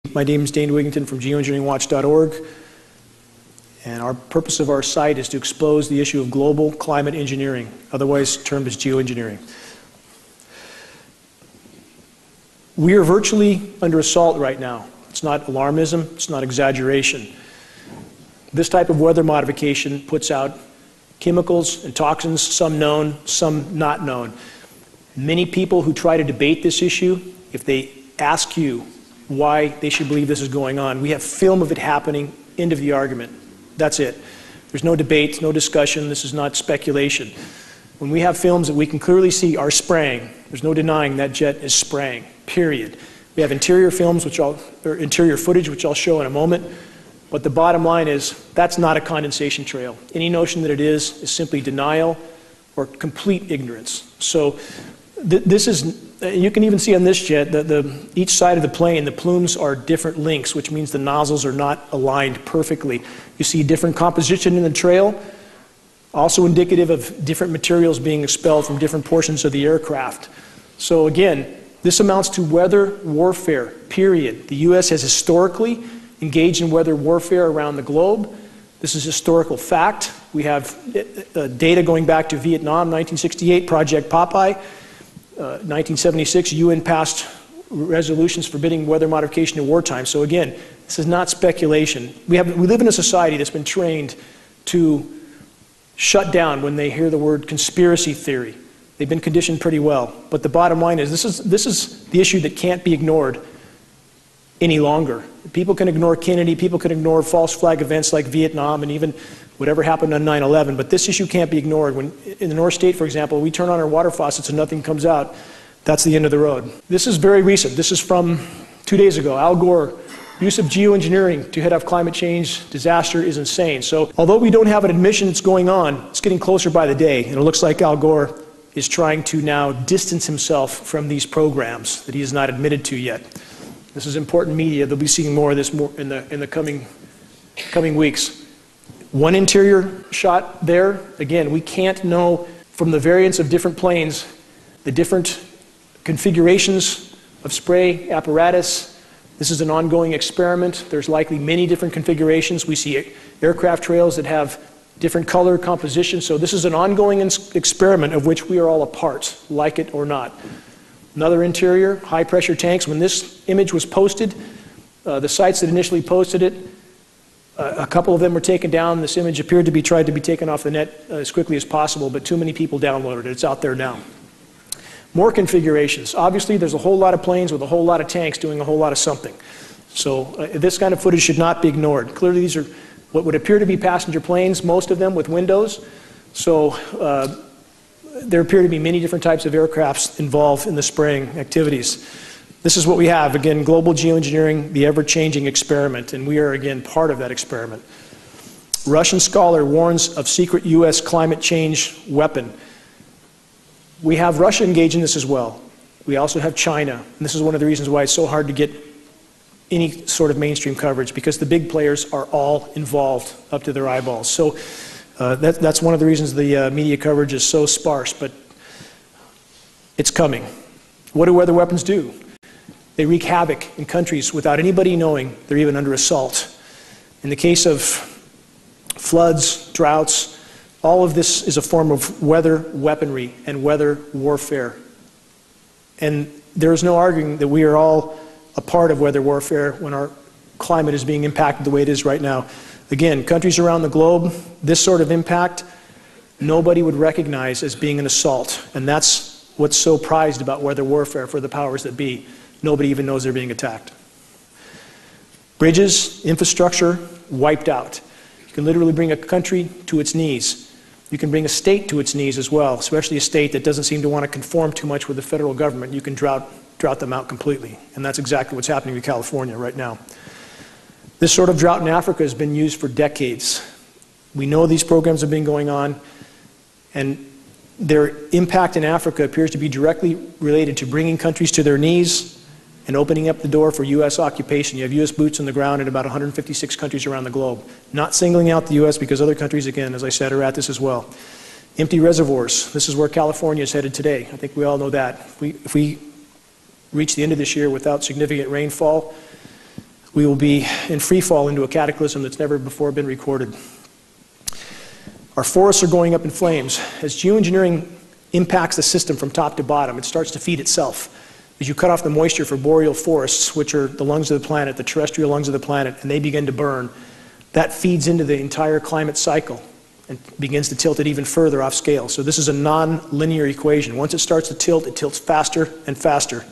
My name is Dane Wigington from geoengineeringwatch.org, and our purpose of our site is to expose the issue of global climate engineering, otherwise termed as geoengineering. We are virtually under assault right now. It's not alarmism, it's not exaggeration. This type of weather modification puts out chemicals and toxins, some known, some not known. Many people who try to debate this issue, if they ask you why they should believe this is going on, we have film of it happening, end of the argument. That's it. There's no debate, no discussion, this is not speculation. When we have films that we can clearly see are spraying, there's no denying that jet is spraying, period. We have interior films, interior footage, which I'll show in a moment, but the bottom line is that's not a condensation trail. Any notion that it is simply denial or complete ignorance. So this is, you can even see on this jet that each side of the plane, the plumes are different lengths, which means the nozzles are not aligned perfectly. You see different composition in the trail, also indicative of different materials being expelled from different portions of the aircraft. So again, this amounts to weather warfare, period. The U.S. has historically engaged in weather warfare around the globe. This is historical fact. We have data going back to Vietnam, 1968, Project Popeye. 1976, UN passed resolutions forbidding weather modification in wartime. So again, this is not speculation. We live in a society that's been trained to shut down when they hear the word conspiracy theory. They've been conditioned pretty well. But the bottom line is this is the issue that can't be ignored any longer. People can ignore Kennedy, people can ignore false flag events like Vietnam and even whatever happened on 9/11, but this issue can't be ignored. When in the North State, for example, we turn on our water faucets and nothing comes out, that's the end of the road. This is very recent. This is from 2 days ago. Al Gore, use of geoengineering to head off climate change disaster is insane. So although we don't have an admission it's going on, it's getting closer by the day, and it looks like Al Gore is trying to now distance himself from these programs that he has not admitted to yet. This is important media. They'll be seeing more of this in the coming weeks. One interior shot there. Again, we can't know from the variants of different planes, the different configurations of spray apparatus. This is an ongoing experiment. There's likely many different configurations. We see aircraft trails that have different color composition. So this is an ongoing experiment of which we are all a part, like it or not. Another interior, high pressure tanks. When this image was posted, the sites that initially posted it, a couple of them were taken down. This image appeared to be tried to be taken off the net as quickly as possible, but too many people downloaded it. It's out there now. More configurations. Obviously, there's a whole lot of planes with a whole lot of tanks doing a whole lot of something. So this kind of footage should not be ignored. Clearly, these are what would appear to be passenger planes, most of them with windows. So there appear to be many different types of aircrafts involved in the spraying activities. This is what we have. Again, global geoengineering, the ever-changing experiment, and we are, again, part of that experiment. Russian scholar warns of secret U.S. climate change weapon. We have Russia engaged in this as well. We also have China, and this is one of the reasons why it's so hard to get any sort of mainstream coverage, because the big players are all involved up to their eyeballs. So that's one of the reasons the media coverage is so sparse, but it's coming. What do weather weapons do? They wreak havoc in countries without anybody knowing they're even under assault. In the case of floods, droughts, all of this is a form of weather weaponry and weather warfare. And there is no arguing that we are all a part of weather warfare when our climate is being impacted the way it is right now. Again, countries around the globe, this sort of impact, nobody would recognize as being an assault. And that's what's so prized about weather warfare for the powers that be. Nobody even knows they're being attacked. Bridges, infrastructure, wiped out. You can literally bring a country to its knees. You can bring a state to its knees as well, especially a state that doesn't seem to want to conform too much with the federal government. You can drought them out completely. And that's exactly what's happening in California right now. This sort of drought in Africa has been used for decades. We know these programs have been going on, and their impact in Africa appears to be directly related to bringing countries to their knees and opening up the door for U.S. occupation. You have U.S. boots on the ground in about 156 countries around the globe. Not singling out the U.S. because other countries, again, as I said, are at this as well. Empty reservoirs. This is where California is headed today. I think we all know that. If we reach the end of this year without significant rainfall, we will be in free fall into a cataclysm that's never before been recorded. Our forests are going up in flames. As geoengineering impacts the system from top to bottom, it starts to feed itself. As you cut off the moisture for boreal forests, which are the lungs of the planet, the terrestrial lungs of the planet, and they begin to burn, that feeds into the entire climate cycle and begins to tilt it even further off scale. So this is a non-linear equation. Once it starts to tilt, it tilts faster and faster.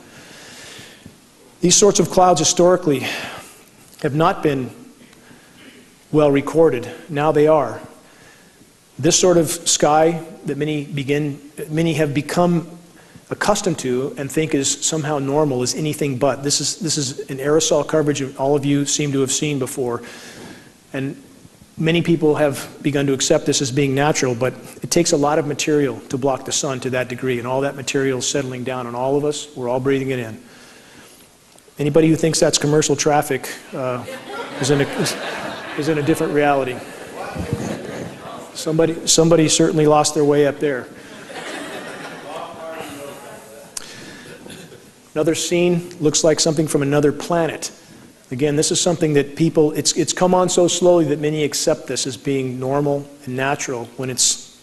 These sorts of clouds historically have not been well recorded. Now they are. This sort of sky that many have become accustomed to and think is somehow normal is anything but. This is an aerosol coverage that all of you seem to have seen before. And many people have begun to accept this as being natural, but it takes a lot of material to block the sun to that degree, and all that material is settling down on all of us. We're all breathing it in. Anybody who thinks that's commercial traffic is in a different reality. Somebody certainly lost their way up there. Another scene looks like something from another planet. Again, this is something that people, it's come on so slowly that many accept this as being normal and natural when it's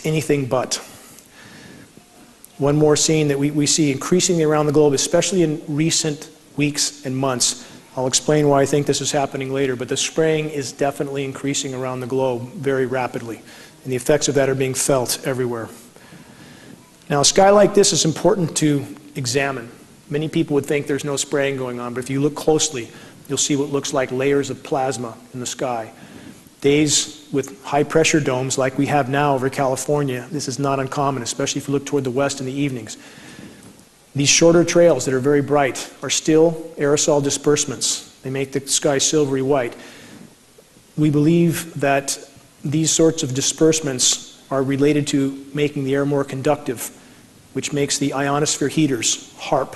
anything but. One more scene that we see increasingly around the globe, especially in recent weeks and months. I'll explain why I think this is happening later, but the spraying is definitely increasing around the globe very rapidly, and the effects of that are being felt everywhere. Now, a sky like this is important to examine. Many people would think there's no spraying going on, but if you look closely, you'll see what looks like layers of plasma in the sky. Days with high-pressure domes like we have now over California, this is not uncommon, especially if you look toward the west in the evenings. These shorter trails that are very bright are still aerosol disbursements. They make the sky silvery white. We believe that these sorts of disbursements are related to making the air more conductive, which makes the ionosphere heaters, HARP,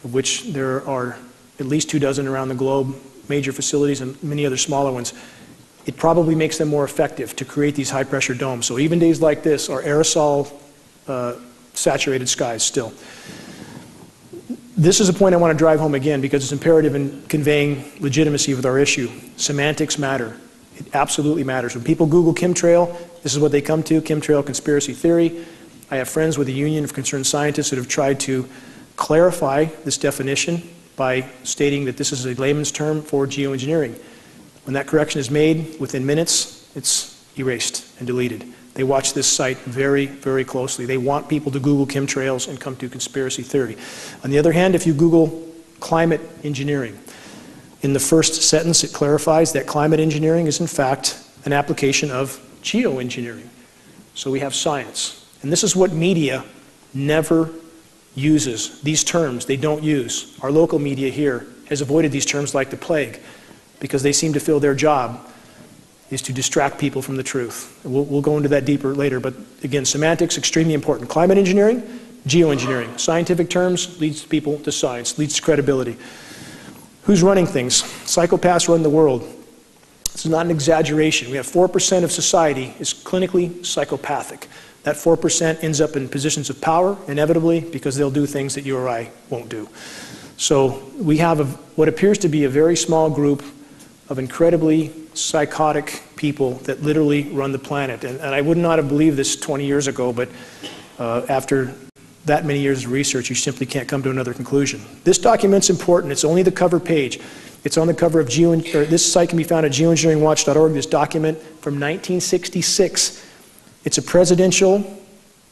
of which there are at least 24 around the globe, major facilities and many other smaller ones. It probably makes them more effective to create these high-pressure domes. So even days like this are aerosol saturated skies still. This is a point I want to drive home again because it's imperative in conveying legitimacy with our issue. Semantics matter. It absolutely matters. When people Google chemtrail, this is what they come to, chemtrail conspiracy theory. I have friends with the Union of Concerned Scientists that have tried to clarify this definition by stating that this is a layman's term for geoengineering. When that correction is made, within minutes, it's erased and deleted. They watch this site very, very closely. They want people to Google chemtrails and come to conspiracy theory. On the other hand, if you Google climate engineering, in the first sentence it clarifies that climate engineering is in fact an application of geoengineering. So we have science. And this is what media never uses. These terms they don't use. Our local media here has avoided these terms like the plague because they seem to feel their job is to distract people from the truth. We'll go into that deeper later, but again, semantics, extremely important. Climate engineering, geoengineering. Scientific terms leads people to science, leads to credibility. Who's running things? Psychopaths run the world. This is not an exaggeration. We have 4% of society is clinically psychopathic. That 4% ends up in positions of power, inevitably, because they'll do things that you or I won't do. So we have what appears to be a very small group of incredibly psychotic people that literally run the planet. And I would not have believed this 20 years ago, but after that many years of research, you simply can't come to another conclusion. This document's important. It's only the cover page. It's on the cover of this site can be found at geoengineeringwatch.org, this document from 1966. It's a presidential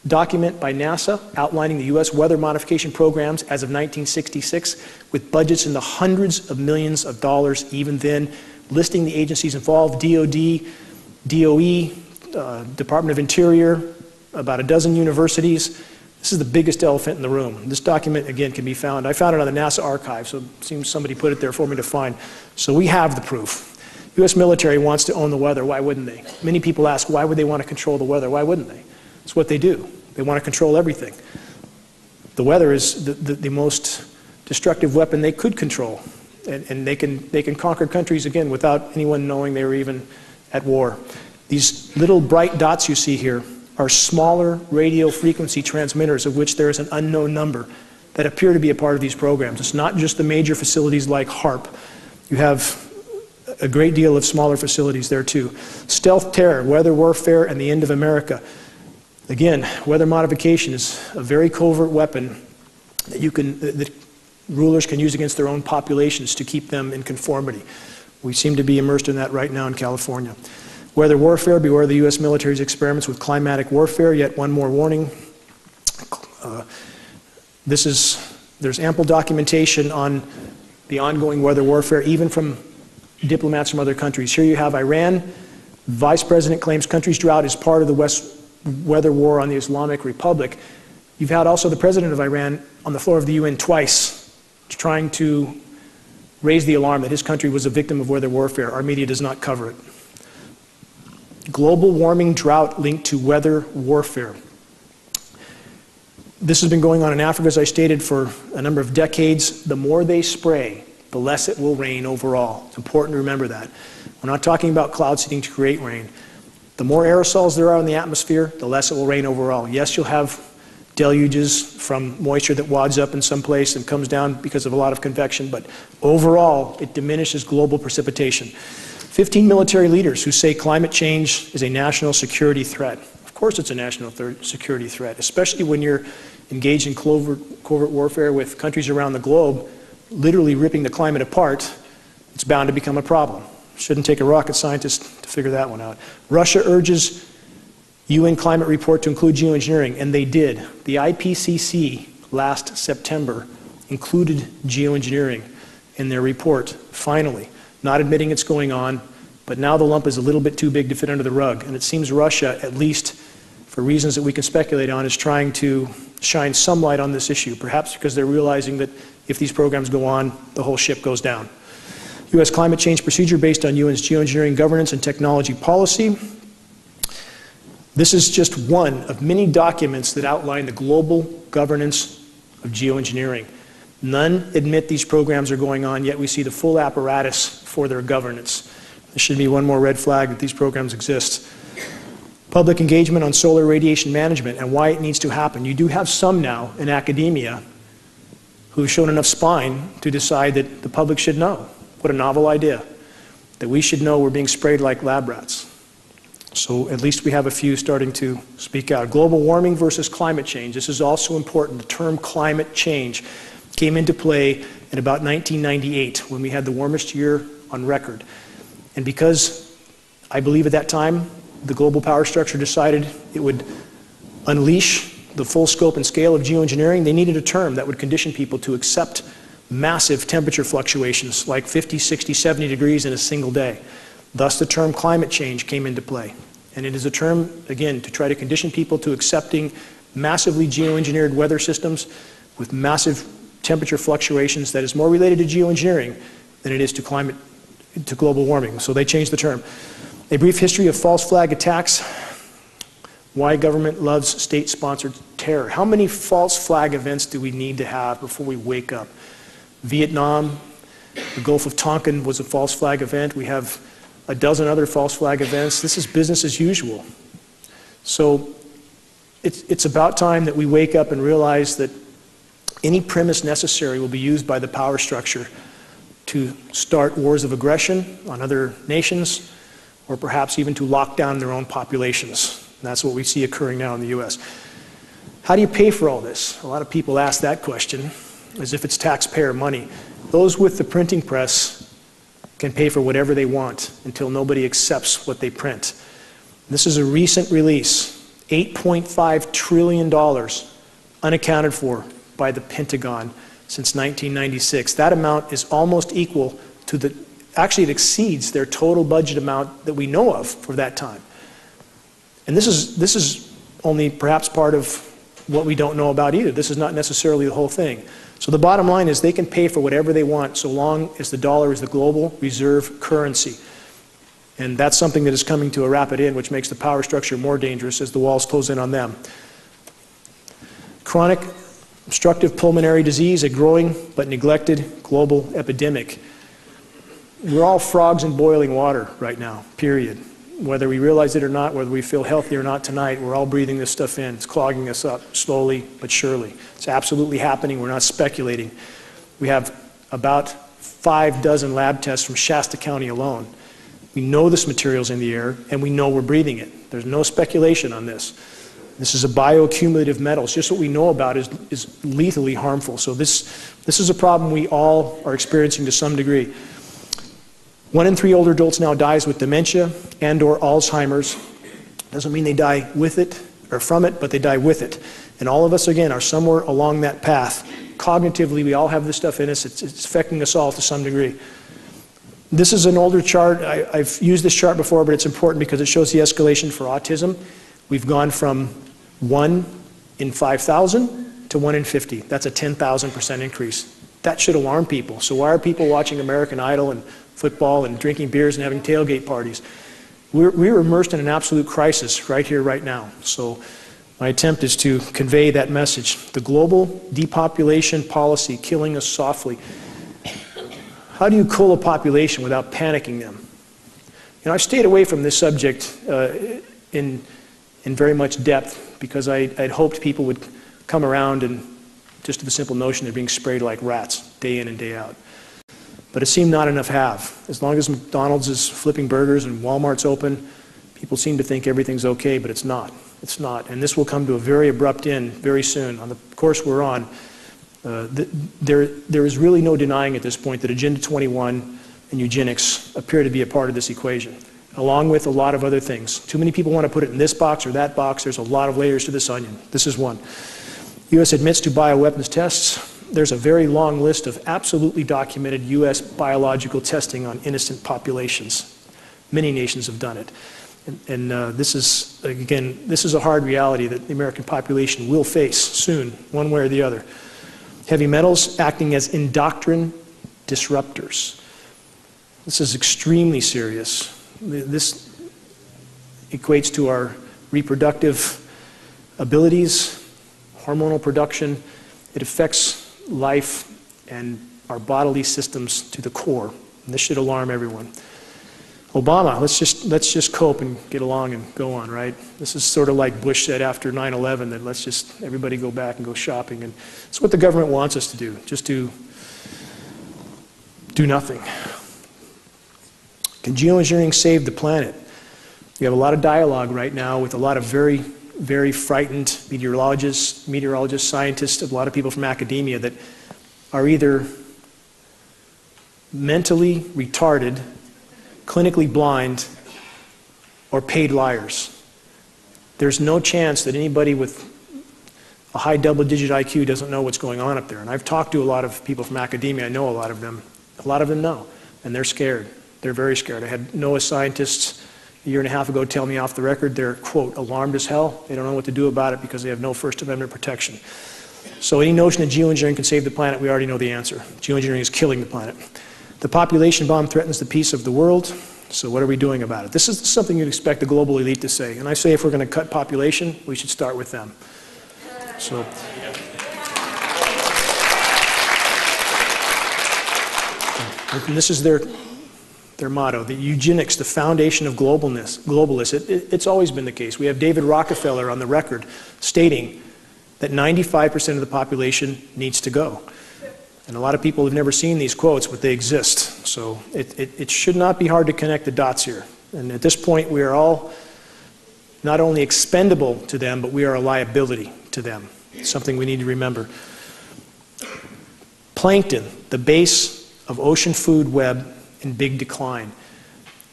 document by NASA outlining the U.S. weather modification programs as of 1966 with budgets in the hundreds of millions of dollars even then, listing the agencies involved, DOD, DOE, Department of Interior, about a dozen universities. This is the biggest elephant in the room. This document, again, can be found. I found it on the NASA archive, so it seems somebody put it there for me to find. So we have the proof. U.S. military wants to own the weather. Why wouldn't they? Many people ask, why would they want to control the weather? Why wouldn't they? It's what they do. They want to control everything. The weather is the most destructive weapon they could control. And they can conquer countries, again, without anyone knowing they were even at war. These little bright dots you see here are smaller radio frequency transmitters, of which there is an unknown number, that appear to be a part of these programs. It's not just the major facilities like HARP. You have a great deal of smaller facilities there too. Stealth terror, weather warfare, and the end of America. Again, weather modification is a very covert weapon that rulers can use against their own populations to keep them in conformity. We seem to be immersed in that right now in California. Weather warfare, beware the U.S. military's experiments with climatic warfare. Yet one more warning. There's ample documentation on the ongoing weather warfare, even from diplomats from other countries. Here you have Iran. Vice President claims country's drought is part of the weather war on the Islamic Republic. You've had also the president of Iran on the floor of the UN twice trying to raise the alarm that his country was a victim of weather warfare. Our media does not cover it. Global warming drought linked to weather warfare. This has been going on in Africa, as I stated, for a number of decades. The more they spray, the less it will rain overall. It's important to remember that. We're not talking about cloud seeding to create rain. The more aerosols there are in the atmosphere, the less it will rain overall. Yes, you'll have deluges from moisture that wads up in some place and comes down because of a lot of convection, but overall, it diminishes global precipitation. 15 military leaders who say climate change is a national security threat. Of course it's a national security threat, especially when you're engaged in covert warfare with countries around the globe, literally ripping the climate apart. It's bound to become a problem. Shouldn't take a rocket scientist to figure that one out. Russia urges UN climate report to include geoengineering, and they did. The IPCC last September included geoengineering in their report, finally. Not admitting it's going on, but now the lump is a little bit too big to fit under the rug, and it seems Russia, at least for reasons that we can speculate on, is trying to shine some light on this issue, perhaps because they're realizing that if these programs go on, the whole ship goes down. U.S. climate change procedure based on UN's geoengineering governance and technology policy. This is just one of many documents that outline the global governance of geoengineering. None admit these programs are going on, yet we see the full apparatus for their governance. There should be one more red flag that these programs exist. Public engagement on solar radiation management and why it needs to happen. You do have some now in academia who have shown enough spine to decide that the public should know. What a novel idea, that we should know we're being sprayed like lab rats. So at least we have a few starting to speak out. Global warming versus climate change. This is also important. The term climate change came into play in about 1998 when we had the warmest year on record. And because I believe at that time the global power structure decided it would unleash the full scope and scale of geoengineering, they needed a term that would condition people to accept massive temperature fluctuations like 50, 60, 70 degrees in a single day. Thus the term climate change came into play. And it is a term, again, to try to condition people to accepting massively geoengineered weather systems with massive temperature fluctuations that is more related to geoengineering than it is to global warming. So they changed the term. A brief history of false flag attacks. Why government loves state-sponsored terror. How many false flag events do we need to have before we wake up? Vietnam, the Gulf of Tonkin was a false flag event. We have a dozen other false flag events. This is business as usual. So it's about time that we wake up and realize that any premise necessary will be used by the power structure to start wars of aggression on other nations, or perhaps even to lock down their own populations. And that's what we see occurring now in the U.S. How do you pay for all this? A lot of people ask that question as if it's taxpayer money. Those with the printing press can pay for whatever they want until nobody accepts what they print. This is a recent release, $8.5 trillion unaccounted for by the Pentagon since 1996. That amount is almost equal to actually it exceeds their total budget amount that we know of for that time. And this is only perhaps part of what we don't know about either. This is not necessarily the whole thing. So the bottom line is they can pay for whatever they want so long as the dollar is the global reserve currency. And that's something that is coming to a rapid end, which makes the power structure more dangerous as the walls close in on them. Chronic obstructive pulmonary disease, a growing but neglected global epidemic. We're all frogs in boiling water right now, period. Whether we realize it or not, whether we feel healthy or not tonight, we're all breathing this stuff in. It's clogging us up slowly but surely. It's absolutely happening. We're not speculating. We have about 5 dozen lab tests from Shasta County alone. We know this material's in the air, and we know we're breathing it. There's no speculation on this. This is a bioaccumulative metal. It's just what we know about is lethally harmful. So this is a problem we all are experiencing to some degree. 1 in 3 older adults now dies with dementia and or Alzheimer's. Doesn't mean they die with it or from it, but they die with it. And all of us, again, are somewhere along that path. Cognitively, we all have this stuff in us. It's affecting us all to some degree. This is an older chart. I've used this chart before, but it's important because it shows the escalation for autism. We've gone from 1 in 5,000 to 1 in 50. That's a 10,000% increase. That should alarm people. So why are people watching American Idol and football and drinking beers and having tailgate parties? We're immersed in an absolute crisis right here, right now. So my attempt is to convey that message. The global depopulation policy killing us softly. How do you cool a population without panicking them? You know, I've stayed away from this subject in very much depth because I'd hoped people would come around and just to the simple notion they're being sprayed like rats day in and day out. But it seemed not enough have. As long as McDonald's is flipping burgers and Walmart's open, people seem to think everything's okay, but it's not. It's not. And this will come to a very abrupt end very soon. On the course we're on, there is really no denying at this point that Agenda 21 and eugenics appear to be a part of this equation, along with a lot of other things. Too many people want to put it in this box or that box. There's a lot of layers to this onion. This is one. U.S. admits to bioweapons tests. There's a very long list of absolutely documented U.S. biological testing on innocent populations. Many nations have done it. And this is, again, this is a hard reality that the American population will face soon, one way or the other. Heavy metals acting as endocrine disruptors. This is extremely serious. This equates to our reproductive abilities, hormonal production. It affects life and our bodily systems to the core. And this should alarm everyone. Obama, let's just cope and get along and go on, right? This is sort of like Bush said after 9/11, that let's just everybody go back and go shopping. And it's what the government wants us to do, just to do nothing. Can geoengineering save the planet? We have a lot of dialogue right now with a lot of very, very frightened meteorologists, scientists, a lot of people from academia that are either mentally retarded, clinically blind, or paid liars. There's no chance that anybody with a high double-digit IQ doesn't know what's going on up there. And I've talked to a lot of people from academia. I know a lot of them. A lot of them know, and they're scared. They're very scared. I had NOAA scientists a year and a half ago tell me off the record they're, quote, alarmed as hell. They don't know what to do about it because they have no First Amendment protection. So any notion that geoengineering can save the planet, we already know the answer. Geoengineering is killing the planet. The population bomb threatens the peace of the world, so what are we doing about it? This is something you'd expect the global elite to say. And I say if we're going to cut population, we should start with them. So, and this is their motto, the eugenics, the foundation of globalists. It's always been the case. We have David Rockefeller on the record stating that 95% of the population needs to go. And a lot of people have never seen these quotes, but they exist. So it should not be hard to connect the dots here. And at this point, we are all not only expendable to them, but we are a liability to them. It's something we need to remember. Plankton, the base of ocean food web, in big decline.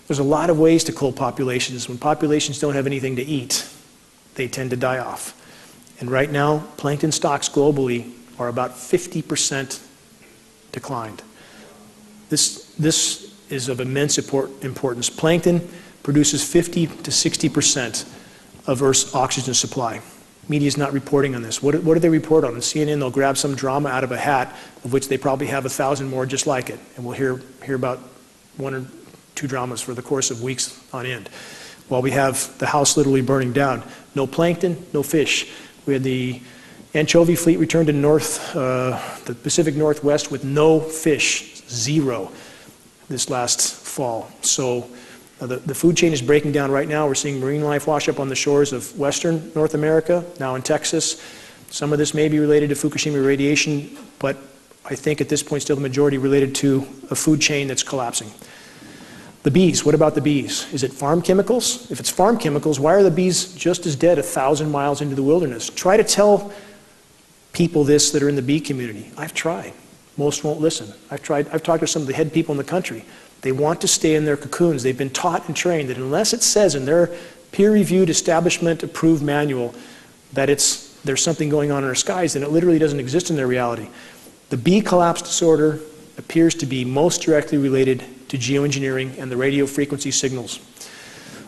There's a lot of ways to cool populations. When populations don't have anything to eat, they tend to die off. And right now, plankton stocks globally are about 50% declined. This is of immense importance. Plankton produces 50 to 60% of Earth's oxygen supply. Media's not reporting on this. What do they report on? On CNN, they'll grab some drama out of a hat, of which they probably have 1,000 more just like it. And we'll hear about 1 or 2 dramas for the course of weeks on end, while we have the house literally burning down. No plankton, no fish. We had the anchovy fleet return to the Pacific Northwest with no fish, 0, this last fall. So the food chain is breaking down right now. We're seeing marine life wash up on the shores of western North America, now in Texas. Some of this may be related to Fukushima radiation, but I think at this point still the majority related to a food chain that's collapsing. The bees, what about the bees? Is it farm chemicals? If it's farm chemicals, why are the bees just as dead 1,000 miles into the wilderness? Try to tell people this that are in the bee community. I've tried. Most won't listen. I've talked to some of the head people in the country. They want to stay in their cocoons. They've been taught and trained that unless it says in their peer-reviewed, establishment-approved manual that there's something going on in our skies, then it literally doesn't exist in their reality. The bee collapse disorder appears to be most directly related to geoengineering and the radio frequency signals.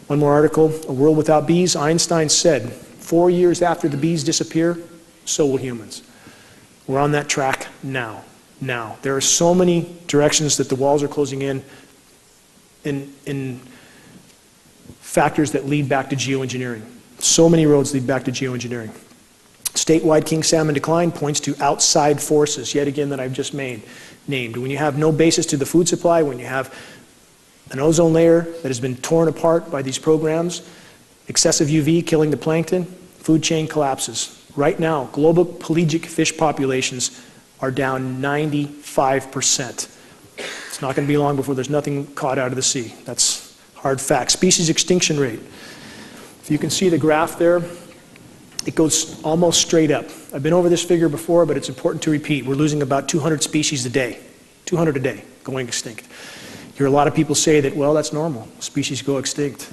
One more article, A World Without Bees. Einstein said, 4 years after the bees disappear, so will humans. We're on that track now. There are so many directions that the walls are closing in factors that lead back to geoengineering. So many roads lead back to geoengineering. Statewide king salmon decline points to outside forces, yet again, that I've just named. When you have no basis to the food supply, when you have an ozone layer that has been torn apart by these programs, excessive UV killing the plankton, food chain collapses. Right now, global pelagic fish populations are down 95%. It's not going to be long before there's nothing caught out of the sea. That's hard fact. Species extinction rate. If you can see the graph there, it goes almost straight up. I've been over this figure before, but it's important to repeat. We're losing about 200 species a day. 200 a day going extinct. You hear a lot of people say that, well, that's normal. Species go extinct.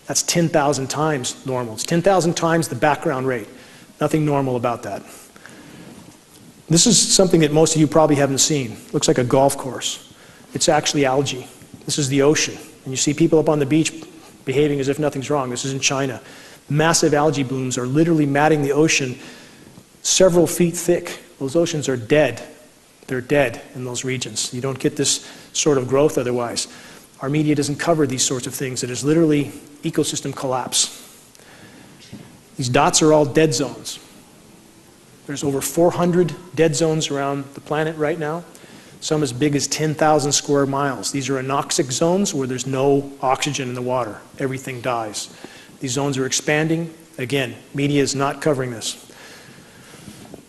That's 10,000 times normal. It's 10,000 times the background rate. Nothing normal about that. This is something that most of you probably haven't seen. Looks like a golf course. It's actually algae. This is the ocean. And you see people up on the beach behaving as if nothing's wrong. This is in China. Massive algae blooms are literally matting the ocean several feet thick. Those oceans are dead. They're dead in those regions. You don't get this sort of growth otherwise. Our media doesn't cover these sorts of things. It is literally ecosystem collapse. These dots are all dead zones. There's over 400 dead zones around the planet right now, some as big as 10,000 square miles. These are anoxic zones where there's no oxygen in the water. Everything dies. These zones are expanding. Again, media is not covering this.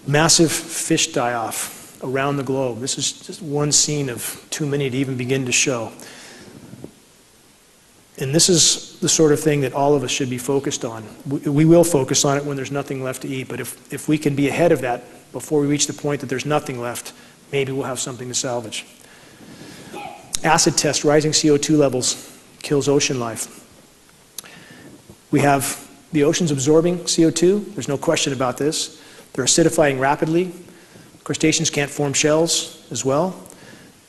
Massive fish die-off around the globe. This is just one scene of too many to even begin to show. And this is the sort of thing that all of us should be focused on. We will focus on it when there's nothing left to eat, but if we can be ahead of that before we reach the point that there's nothing left, maybe we'll have something to salvage. Acid test, rising CO2 levels kills ocean life. We have the oceans absorbing CO2. There's no question about this. They're acidifying rapidly. Crustaceans can't form shells as well.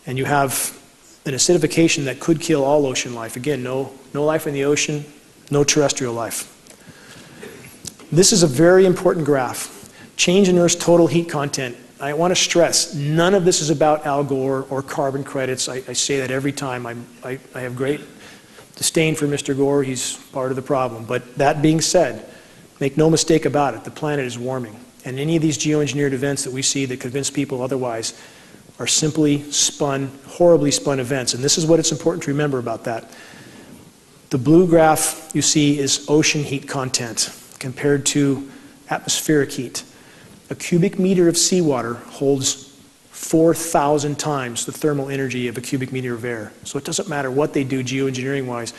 And you have an acidification that could kill all ocean life. Again, no life in the ocean, no terrestrial life. This is a very important graph. Change in Earth's total heat content. I want to stress, none of this is about Al Gore or carbon credits. I say that every time. I have great disdain for Mr. Gore. He's part of the problem. But that being said, make no mistake about it, the planet is warming. And any of these geoengineered events that we see that convince people otherwise are simply spun, horribly spun events. And this is what it's important to remember about that. The blue graph you see is ocean heat content compared to atmospheric heat. A cubic meter of seawater holds 4,000 times the thermal energy of a cubic meter of air. So it doesn't matter what they do geoengineering-wise.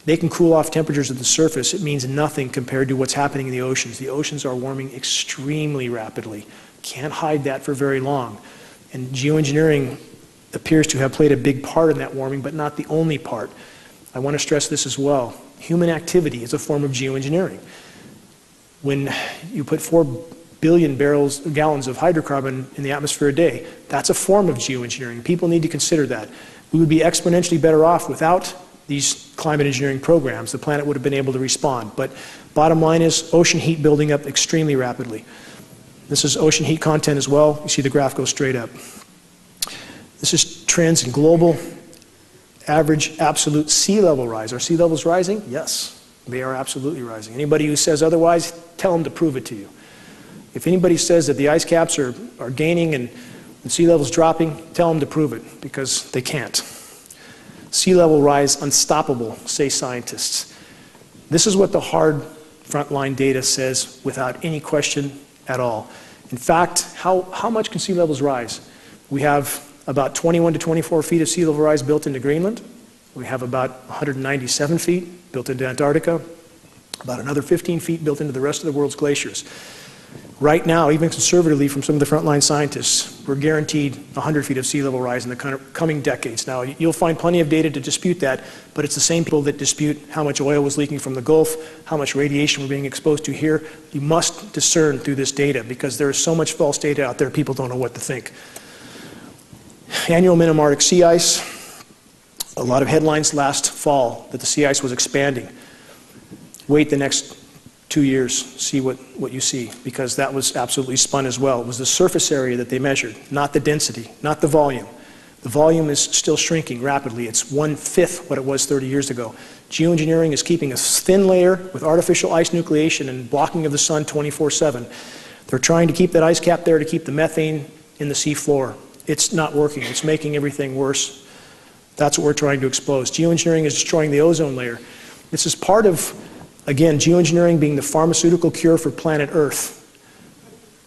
They can cool off temperatures at the surface. It means nothing compared to what's happening in the oceans. The oceans are warming extremely rapidly. Can't hide that for very long. And geoengineering appears to have played a big part in that warming, but not the only part. I want to stress this as well. Human activity is a form of geoengineering. When you put 4 billion gallons of hydrocarbon in the atmosphere a day, that's a form of geoengineering. People need to consider that. We would be exponentially better off without these climate engineering programs. The planet would have been able to respond. But bottom line is ocean heat building up extremely rapidly. This is ocean heat content as well. You see the graph go straight up. This is trends in global average absolute sea level rise. Are sea levels rising? Yes, they are absolutely rising. Anybody who says otherwise, tell them to prove it to you. If anybody says that the ice caps are gaining and sea levels dropping, tell them to prove it, because they can't. Sea level rise unstoppable, say scientists. This is what the hard frontline data says without any question at all. In fact, how much can sea levels rise? We have about 21 to 24 feet of sea level rise built into Greenland. We have about 197 feet built into Antarctica, about another 15 feet built into the rest of the world's glaciers. Right now, even conservatively from some of the frontline scientists, we're guaranteed 100 feet of sea level rise in the coming decades. Now, you'll find plenty of data to dispute that, but it's the same people that dispute how much oil was leaking from the Gulf, how much radiation we're being exposed to here. You must discern through this data because there is so much false data out there, people don't know what to think. Annual minimum Arctic sea ice. A lot of headlines last fall that the sea ice was expanding. Wait the next 2 years, see what you see, because that was absolutely spun as well. It was the surface area that they measured, not the density, not the volume. The volume is still shrinking rapidly. It's 1/5 what it was 30 years ago. Geoengineering is keeping a thin layer with artificial ice nucleation and blocking of the sun 24/7. They're trying to keep that ice cap there to keep the methane in the sea floor. It's not working. It's making everything worse. That's what we're trying to expose. Geoengineering is destroying the ozone layer. This is part of, again, geoengineering being the pharmaceutical cure for planet Earth.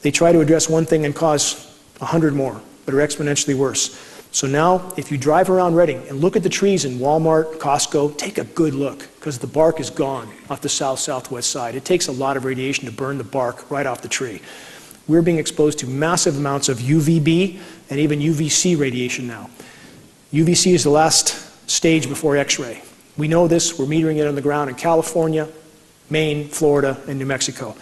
They try to address one thing and cause 100 more, but are exponentially worse. So now, if you drive around Reading and look at the trees in Walmart, Costco, take a good look, because the bark is gone off the south-southwest side. It takes a lot of radiation to burn the bark right off the tree. We're being exposed to massive amounts of UVB and even UVC radiation now. UVC is the last stage before X-ray. We know this. We're metering it on the ground in California, Maine, Florida, and New Mexico.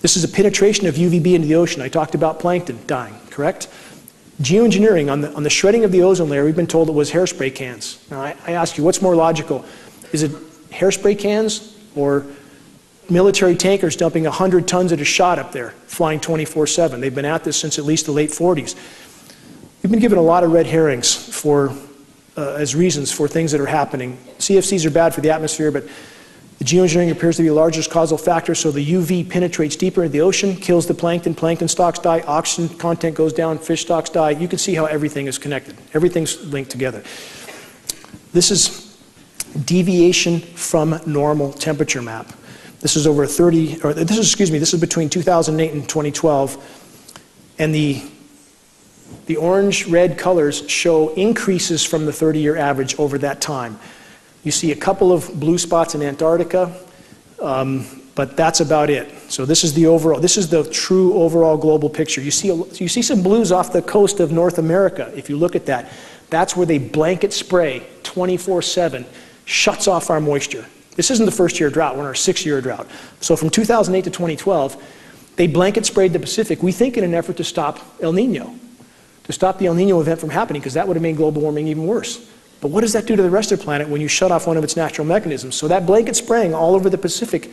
This is a penetration of UVB into the ocean. I talked about plankton dying, correct? Geoengineering, on the shredding of the ozone layer, we've been told it was hairspray cans. Now, I ask you, what's more logical? Is it hairspray cans or military tankers dumping 100 tons at a shot up there, flying 24/7? They've been at this since at least the late 40s. We've been given a lot of red herrings as reasons for things that are happening. CFCs are bad for the atmosphere, but the geoengineering appears to be the largest causal factor, so the UV penetrates deeper into the ocean, kills the plankton, plankton stocks die, oxygen content goes down, fish stocks die. You can see how everything is connected. Everything's linked together. This is deviation from normal temperature map. This is over 30, or this is between 2008 and 2012, and the orange-red colors show increases from the 30-year average over that time. You see a couple of blue spots in Antarctica, but that's about it. So this is the true overall global picture. You see some blues off the coast of North America. If you look at that, that's where they blanket spray 24/7, shuts off our moisture. This isn't the first-year drought. We're in our 6-year drought. So from 2008 to 2012, they blanket sprayed the Pacific, we think in an effort to stop El Nino, to stop the El Nino event from happening, because that would have made global warming even worse. But what does that do to the rest of the planet when you shut off one of its natural mechanisms? So that blanket spraying all over the Pacific,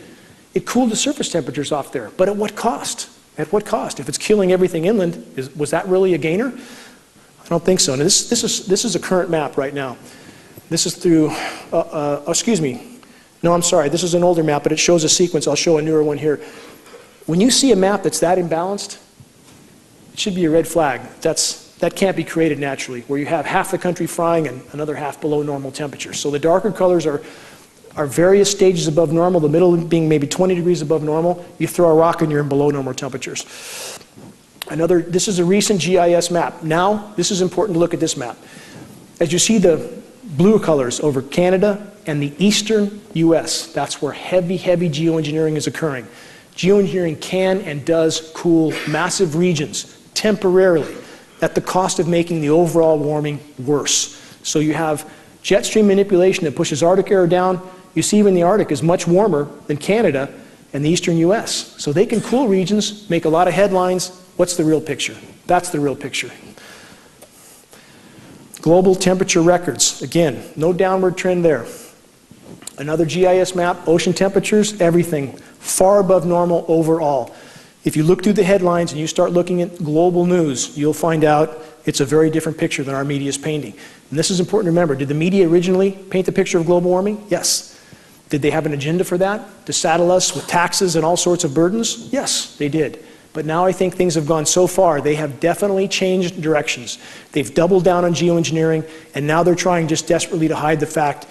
it cooled the surface temperatures off there. But at what cost? At what cost? If it's killing everything inland, was that really a gainer? I don't think so. Now this is a current map right now. This is through, excuse me. No, I'm sorry. This is an older map, but it shows a sequence. I'll show a newer one here. When you see a map that's that imbalanced, it should be a red flag. That can't be created naturally, where you have half the country frying and another half below normal temperatures. So the darker colors are various stages above normal, the middle being maybe 20 degrees above normal. You throw a rock and you're in below normal temperatures. This is a recent GIS map. Now, this is important to look at this map. As you see the blue colors over Canada and the eastern US, that's where heavy, heavy geoengineering is occurring. Geoengineering can and does cool massive regions temporarily at the cost of making the overall warming worse. So you have jet stream manipulation that pushes Arctic air down. You see even the Arctic is much warmer than Canada and the eastern US. So they can cool regions, make a lot of headlines. What's the real picture? That's the real picture. Global temperature records. Again, no downward trend there. Another GIS map, ocean temperatures, everything far above normal overall. If you look through the headlines and you start looking at global news, you'll find out it's a very different picture than our media is painting. And this is important to remember. Did the media originally paint the picture of global warming? Yes. Did they have an agenda for that? To saddle us with taxes and all sorts of burdens? Yes, they did. But now I think things have gone so far, they have definitely changed directions. They've doubled down on geoengineering, and now they're trying just desperately to hide the fact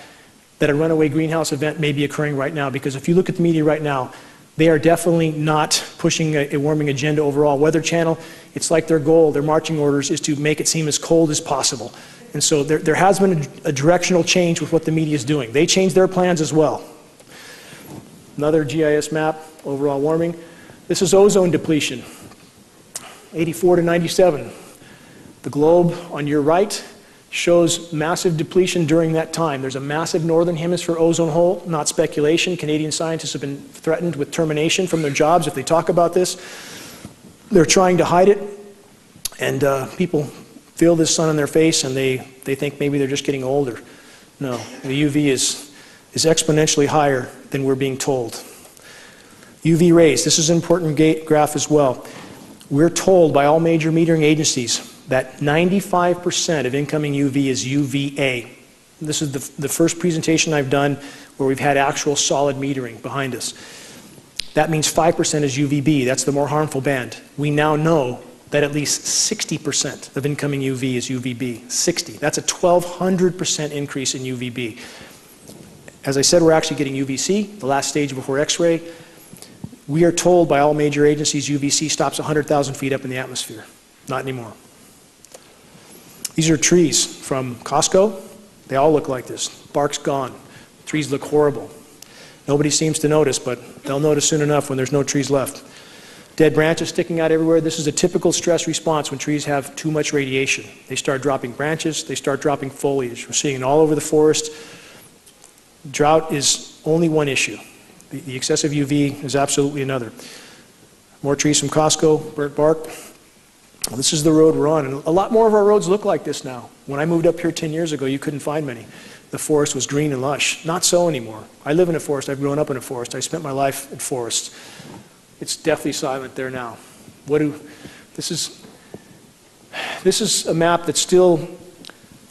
that a runaway greenhouse event may be occurring right now. Because if you look at the media right now, They are definitely not pushing a warming agenda overall. Weather Channel, it's like their goal, their marching orders is to make it seem as cold as possible. And so there has been a directional change with what the media is doing. They changed their plans as well. Another GIS map, overall warming. This is ozone depletion, 84 to 97. The globe on your right shows massive depletion during that time. There's a massive northern hemisphere ozone hole, not speculation. Canadian scientists have been threatened with termination from their jobs if they talk about this. They're trying to hide it, and people feel this sun on their face and they think maybe they're just getting older. No, the UV is exponentially higher than we're being told. UV rays, this is an important graph as well. We're told by all major metering agencies that 95% of incoming UV is UVA. This is the first presentation I've done where we've had actual solid metering behind us. That means 5% is UVB, that's the more harmful band. We now know that at least 60% of incoming UV is UVB, 60. That's a 1,200% increase in UVB. As I said, we're actually getting UVC, the last stage before X-ray. We are told by all major agencies UVC stops 100,000 feet up in the atmosphere. Not anymore. These are trees from Costco. They all look like this. Bark's gone. Trees look horrible. Nobody seems to notice, but they'll notice soon enough when there's no trees left. Dead branches sticking out everywhere. This is a typical stress response when trees have too much radiation. They start dropping branches, they start dropping foliage. We're seeing it all over the forest. Drought is only one issue. The excessive UV is absolutely another. More trees from Costco, burnt bark. This is the road we're on, and a lot more of our roads look like this now. When I moved up here 10 years ago, you couldn't find many. The forest was green and lush. Not so anymore. I live in a forest. I've grown up in a forest. I spent my life in forests. It's deathly silent there now. This is a map that's still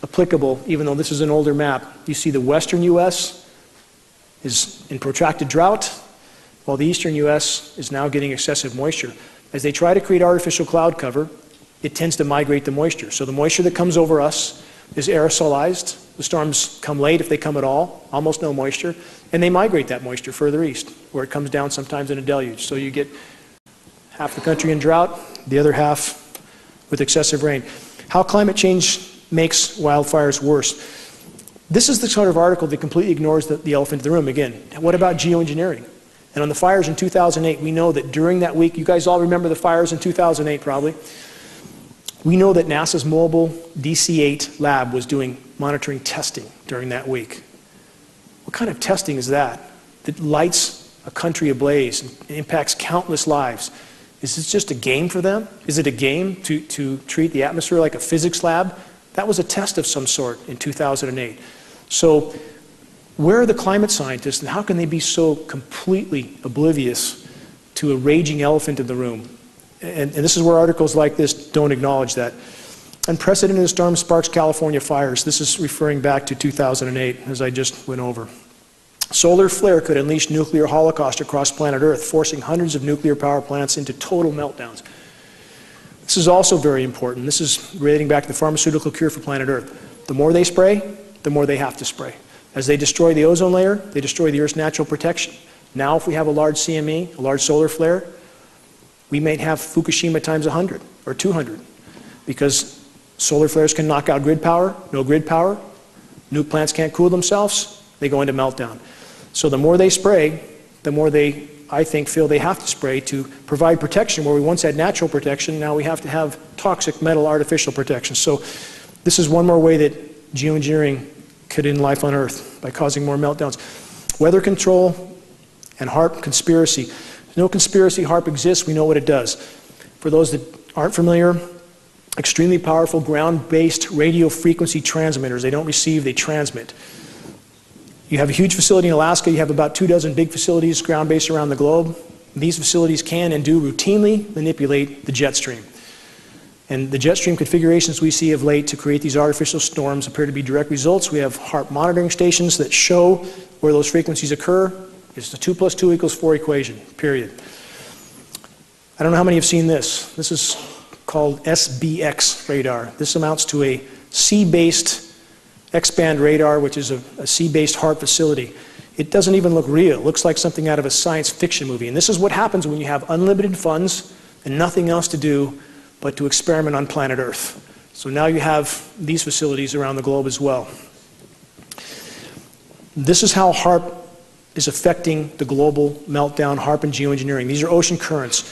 applicable, even though this is an older map. You see the western U.S. is in protracted drought, while the eastern U.S. is now getting excessive moisture. As they try to create artificial cloud cover, it tends to migrate the moisture. So the moisture that comes over us is aerosolized. The storms come late, if they come at all, almost no moisture, and they migrate that moisture further east, where it comes down sometimes in a deluge. So you get half the country in drought, the other half with excessive rain. How climate change makes wildfires worse. This is the sort of article that completely ignores the elephant in the room. Again, what about geoengineering? And on the fires in 2008, we know that during that week, you guys all remember the fires in 2008 probably, we know that NASA's mobile DC-8 lab was doing monitoring testing during that week. What kind of testing is that? That lights a country ablaze and impacts countless lives. Is this just a game for them? Is it a game to treat the atmosphere like a physics lab? That was a test of some sort in 2008. So where are the climate scientists, and how can they be so completely oblivious to a raging elephant in the room? And this is where articles like this don't acknowledge that. Unprecedented storm sparks California fires. This is referring back to 2008, as I just went over. Solar flare could unleash nuclear holocaust across planet Earth, forcing hundreds of nuclear power plants into total meltdowns. This is also very important. This is relating back to the pharmaceutical cure for planet Earth. The more they spray, the more they have to spray. As they destroy the ozone layer, they destroy the Earth's natural protection. Now, if we have a large CME, a large solar flare, we may have Fukushima times 100 or 200, because solar flares can knock out grid power, no grid power, nuke plants can't cool themselves, they go into meltdown. So the more they spray, the more they, I think, feel they have to spray to provide protection. Where we once had natural protection, now we have to have toxic metal artificial protection. So this is one more way that geoengineering could end life on Earth, by causing more meltdowns. Weather control and HAARP conspiracy. No conspiracy. HAARP exists. We know what it does. For those that aren't familiar, extremely powerful ground-based radio frequency transmitters. They don't receive, they transmit. You have a huge facility in Alaska. You have about 24 big facilities ground-based around the globe. These facilities can and do routinely manipulate the jet stream. And the jet stream configurations we see of late to create these artificial storms appear to be direct results. We have HAARP monitoring stations that show where those frequencies occur. It's the 2 + 2 = 4 equation, period. I don't know how many have seen this. This is called SBX radar. This amounts to a sea-based X-band radar, which is a sea-based HAARP facility. It doesn't even look real. It looks like something out of a science fiction movie. And this is what happens when you have unlimited funds and nothing else to do but to experiment on planet Earth. So now you have these facilities around the globe as well. This is how HAARP is affecting the global meltdown, HAARP and geoengineering. These are ocean currents.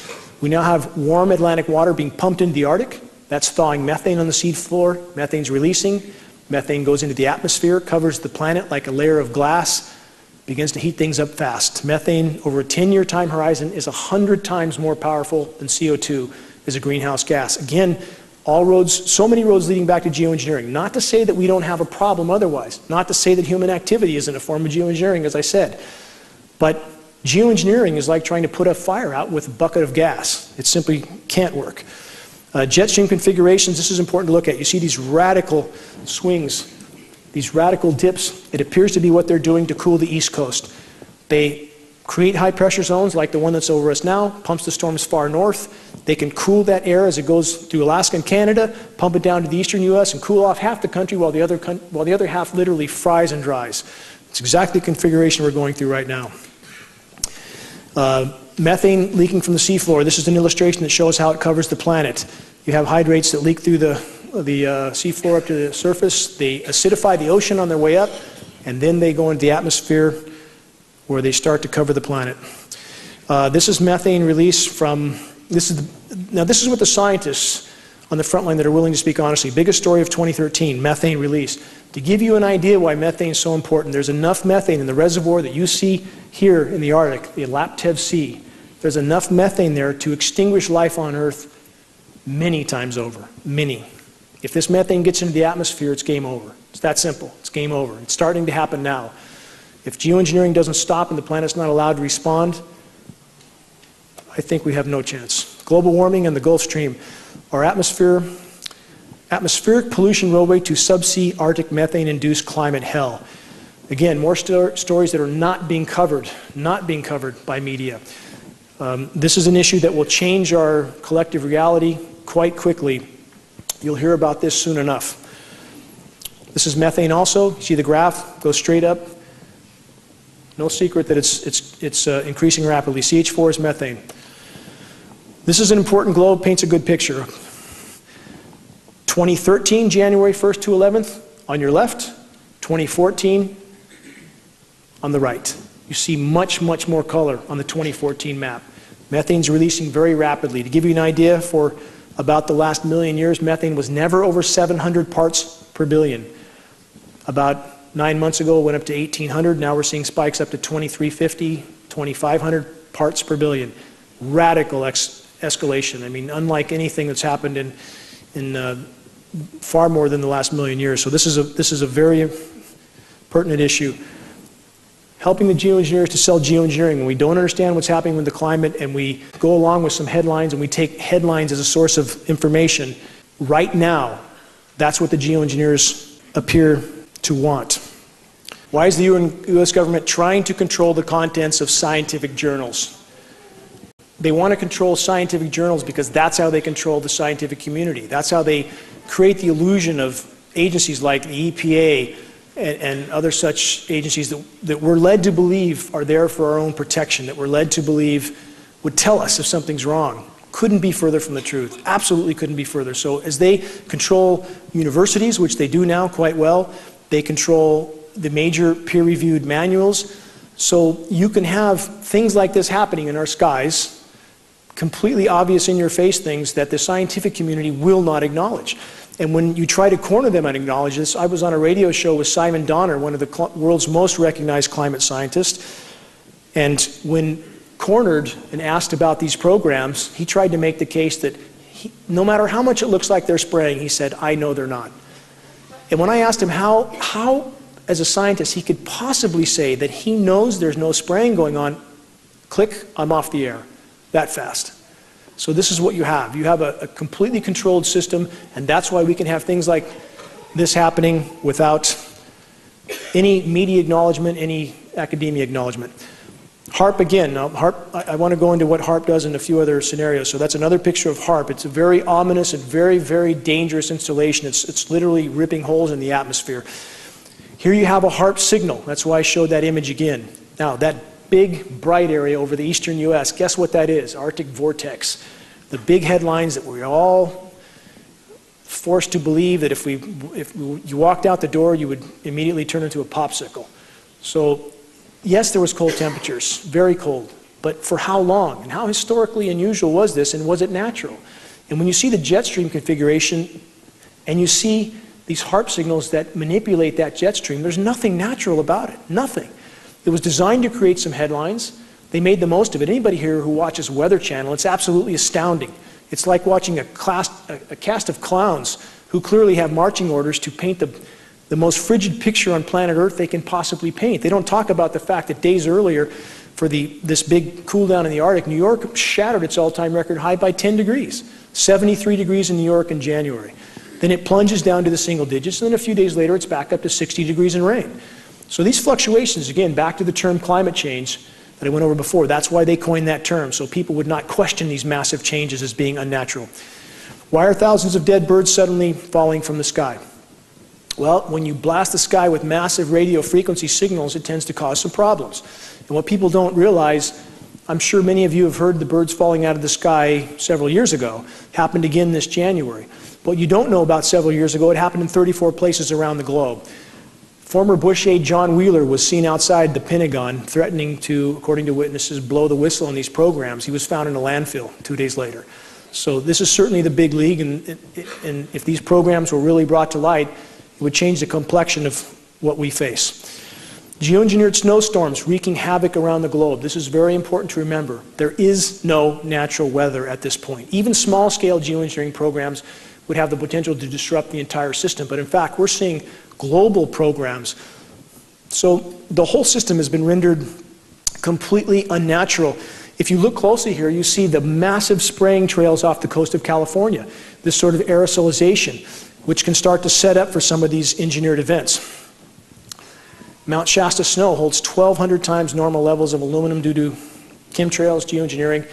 We now have warm Atlantic water being pumped into the Arctic. That's thawing methane on the sea floor. Methane's releasing. Methane goes into the atmosphere, covers the planet like a layer of glass, begins to heat things up fast. Methane, over a 10-year time horizon, is 100 times more powerful than CO2 as a greenhouse gas. Again, all roads, so many roads leading back to geoengineering. Not to say that we don't have a problem otherwise. Not to say that human activity isn't a form of geoengineering, as I said. But geoengineering is like trying to put a fire out with a bucket of gas. It simply can't work. Jet stream configurations, this is important to look at. You see these radical swings, these radical dips. It appears to be what they're doing to cool the East Coast. They create high pressure zones like the one that's over us now, pumps the storms far north. They can cool that air as it goes through Alaska and Canada, pump it down to the eastern U.S. and cool off half the country while the other half literally fries and dries. It's exactly the configuration we're going through right now. Methane leaking from the seafloor. This is an illustration that shows how it covers the planet. You have hydrates that leak through the seafloor up to the surface. They acidify the ocean on their way up, and then they go into the atmosphere where they start to cover the planet. This is methane release from, this is what the scientists on the front line that are willing to speak honestly. Biggest story of 2013, methane release. To give you an idea why methane is so important, there's enough methane in the reservoir that you see here in the Arctic, the Laptev Sea. There's enough methane there to extinguish life on Earth many times over, many. If this methane gets into the atmosphere, it's game over. It's that simple. It's game over. It's starting to happen now. If geoengineering doesn't stop and the planet's not allowed to respond, I think we have no chance. Global warming and the Gulf Stream. Our atmospheric pollution roadway to subsea Arctic methane-induced climate hell. Again, more stories that are not being covered by media. This is an issue that will change our collective reality quite quickly. You'll hear about this soon enough. This is methane also. You see the graph goes straight up. No secret that it's increasing rapidly. CH4 is methane. This is an important globe, paints a good picture. 2013, January 1st to 11th, on your left. 2014, on the right. You see much, much more color on the 2014 map. Methane's releasing very rapidly. To give you an idea, for about the last million years, methane was never over 700 parts per billion. About 9 months ago, it went up to 1,800. Now we're seeing spikes up to 2,350, 2,500 parts per billion. Radical escalation. I mean, unlike anything that's happened in far more than the last million years. So this is a very pertinent issue. Helping the geoengineers to sell geoengineering. When we don't understand what's happening with the climate and we go along with some headlines and we take headlines as a source of information, right now, that's what the geoengineers appear to want. Why is the U.S. government trying to control the contents of scientific journals? They want to control scientific journals because that's how they control the scientific community. That's how they create the illusion of agencies like the EPA and other such agencies that we're led to believe are there for our own protection, that we're led to believe would tell us if something's wrong. Couldn't be further from the truth. Absolutely couldn't be further. So as they control universities, which they do now quite well, they control the major peer-reviewed manuals. So you can have things like this happening in our skies, completely obvious in-your-face things that the scientific community will not acknowledge. And when you try to corner them and acknowledge this, I was on a radio show with Simon Donner, one of the world's most recognized climate scientists, and when cornered and asked about these programs, he tried to make the case that no matter how much it looks like they're spraying, he said, I know they're not. And when I asked him how as a scientist, he could possibly say that he knows there's no spraying going on, click, I'm off the air, that fast. So this is what you have. You have a completely controlled system, and that's why we can have things like this happening without any media acknowledgement, any academia acknowledgement. HAARP again. Now, HAARP, I want to go into what HAARP does in a few other scenarios. So that's another picture of HAARP. It's a very ominous and very, very dangerous installation. It's literally ripping holes in the atmosphere. Here you have a HARP signal. That's why I showed that image again. Now, that big, bright area over the eastern U.S., guess what that is? Arctic vortex. The big headlines that we're all forced to believe that if you walked out the door, you would immediately turn into a popsicle. So, yes, there was cold temperatures, very cold. But for how long? And how historically unusual was this, and was it natural? And when you see the jet stream configuration, and you see these HARP signals that manipulate that jet stream, there's nothing natural about it, nothing. It was designed to create some headlines. They made the most of it. Anybody here who watches Weather Channel, it's absolutely astounding. It's like watching a cast of clowns who clearly have marching orders to paint the most frigid picture on planet Earth they can possibly paint. They don't talk about the fact that days earlier, for this big cool down in the Arctic, New York shattered its all-time record high by 10 degrees, 73 degrees in New York in January. Then it plunges down to the single digits, and then a few days later it's back up to 60 degrees in rain. So these fluctuations, again, back to the term climate change that I went over before, that's why they coined that term, so people would not question these massive changes as being unnatural. Why are thousands of dead birds suddenly falling from the sky? Well, when you blast the sky with massive radio frequency signals, it tends to cause some problems. And what people don't realize, I'm sure many of you have heard the birds falling out of the sky several years ago, happened again this January. What you don't know about several years ago, it happened in 34 places around the globe. Former Bush aide John Wheeler was seen outside the Pentagon threatening to, according to witnesses, blow the whistle on these programs. He was found in a landfill 2 days later. So this is certainly the big league, and if these programs were really brought to light, it would change the complexion of what we face. Geoengineered snowstorms wreaking havoc around the globe. This is very important to remember. There is no natural weather at this point. Even small-scale geoengineering programs would have the potential to disrupt the entire system. But in fact, we're seeing global programs. So the whole system has been rendered completely unnatural. If you look closely here, you see the massive spraying trails off the coast of California, this sort of aerosolization, which can start to set up for some of these engineered events. Mount Shasta snow holds 1,200 times normal levels of aluminum due to chemtrails, geoengineering.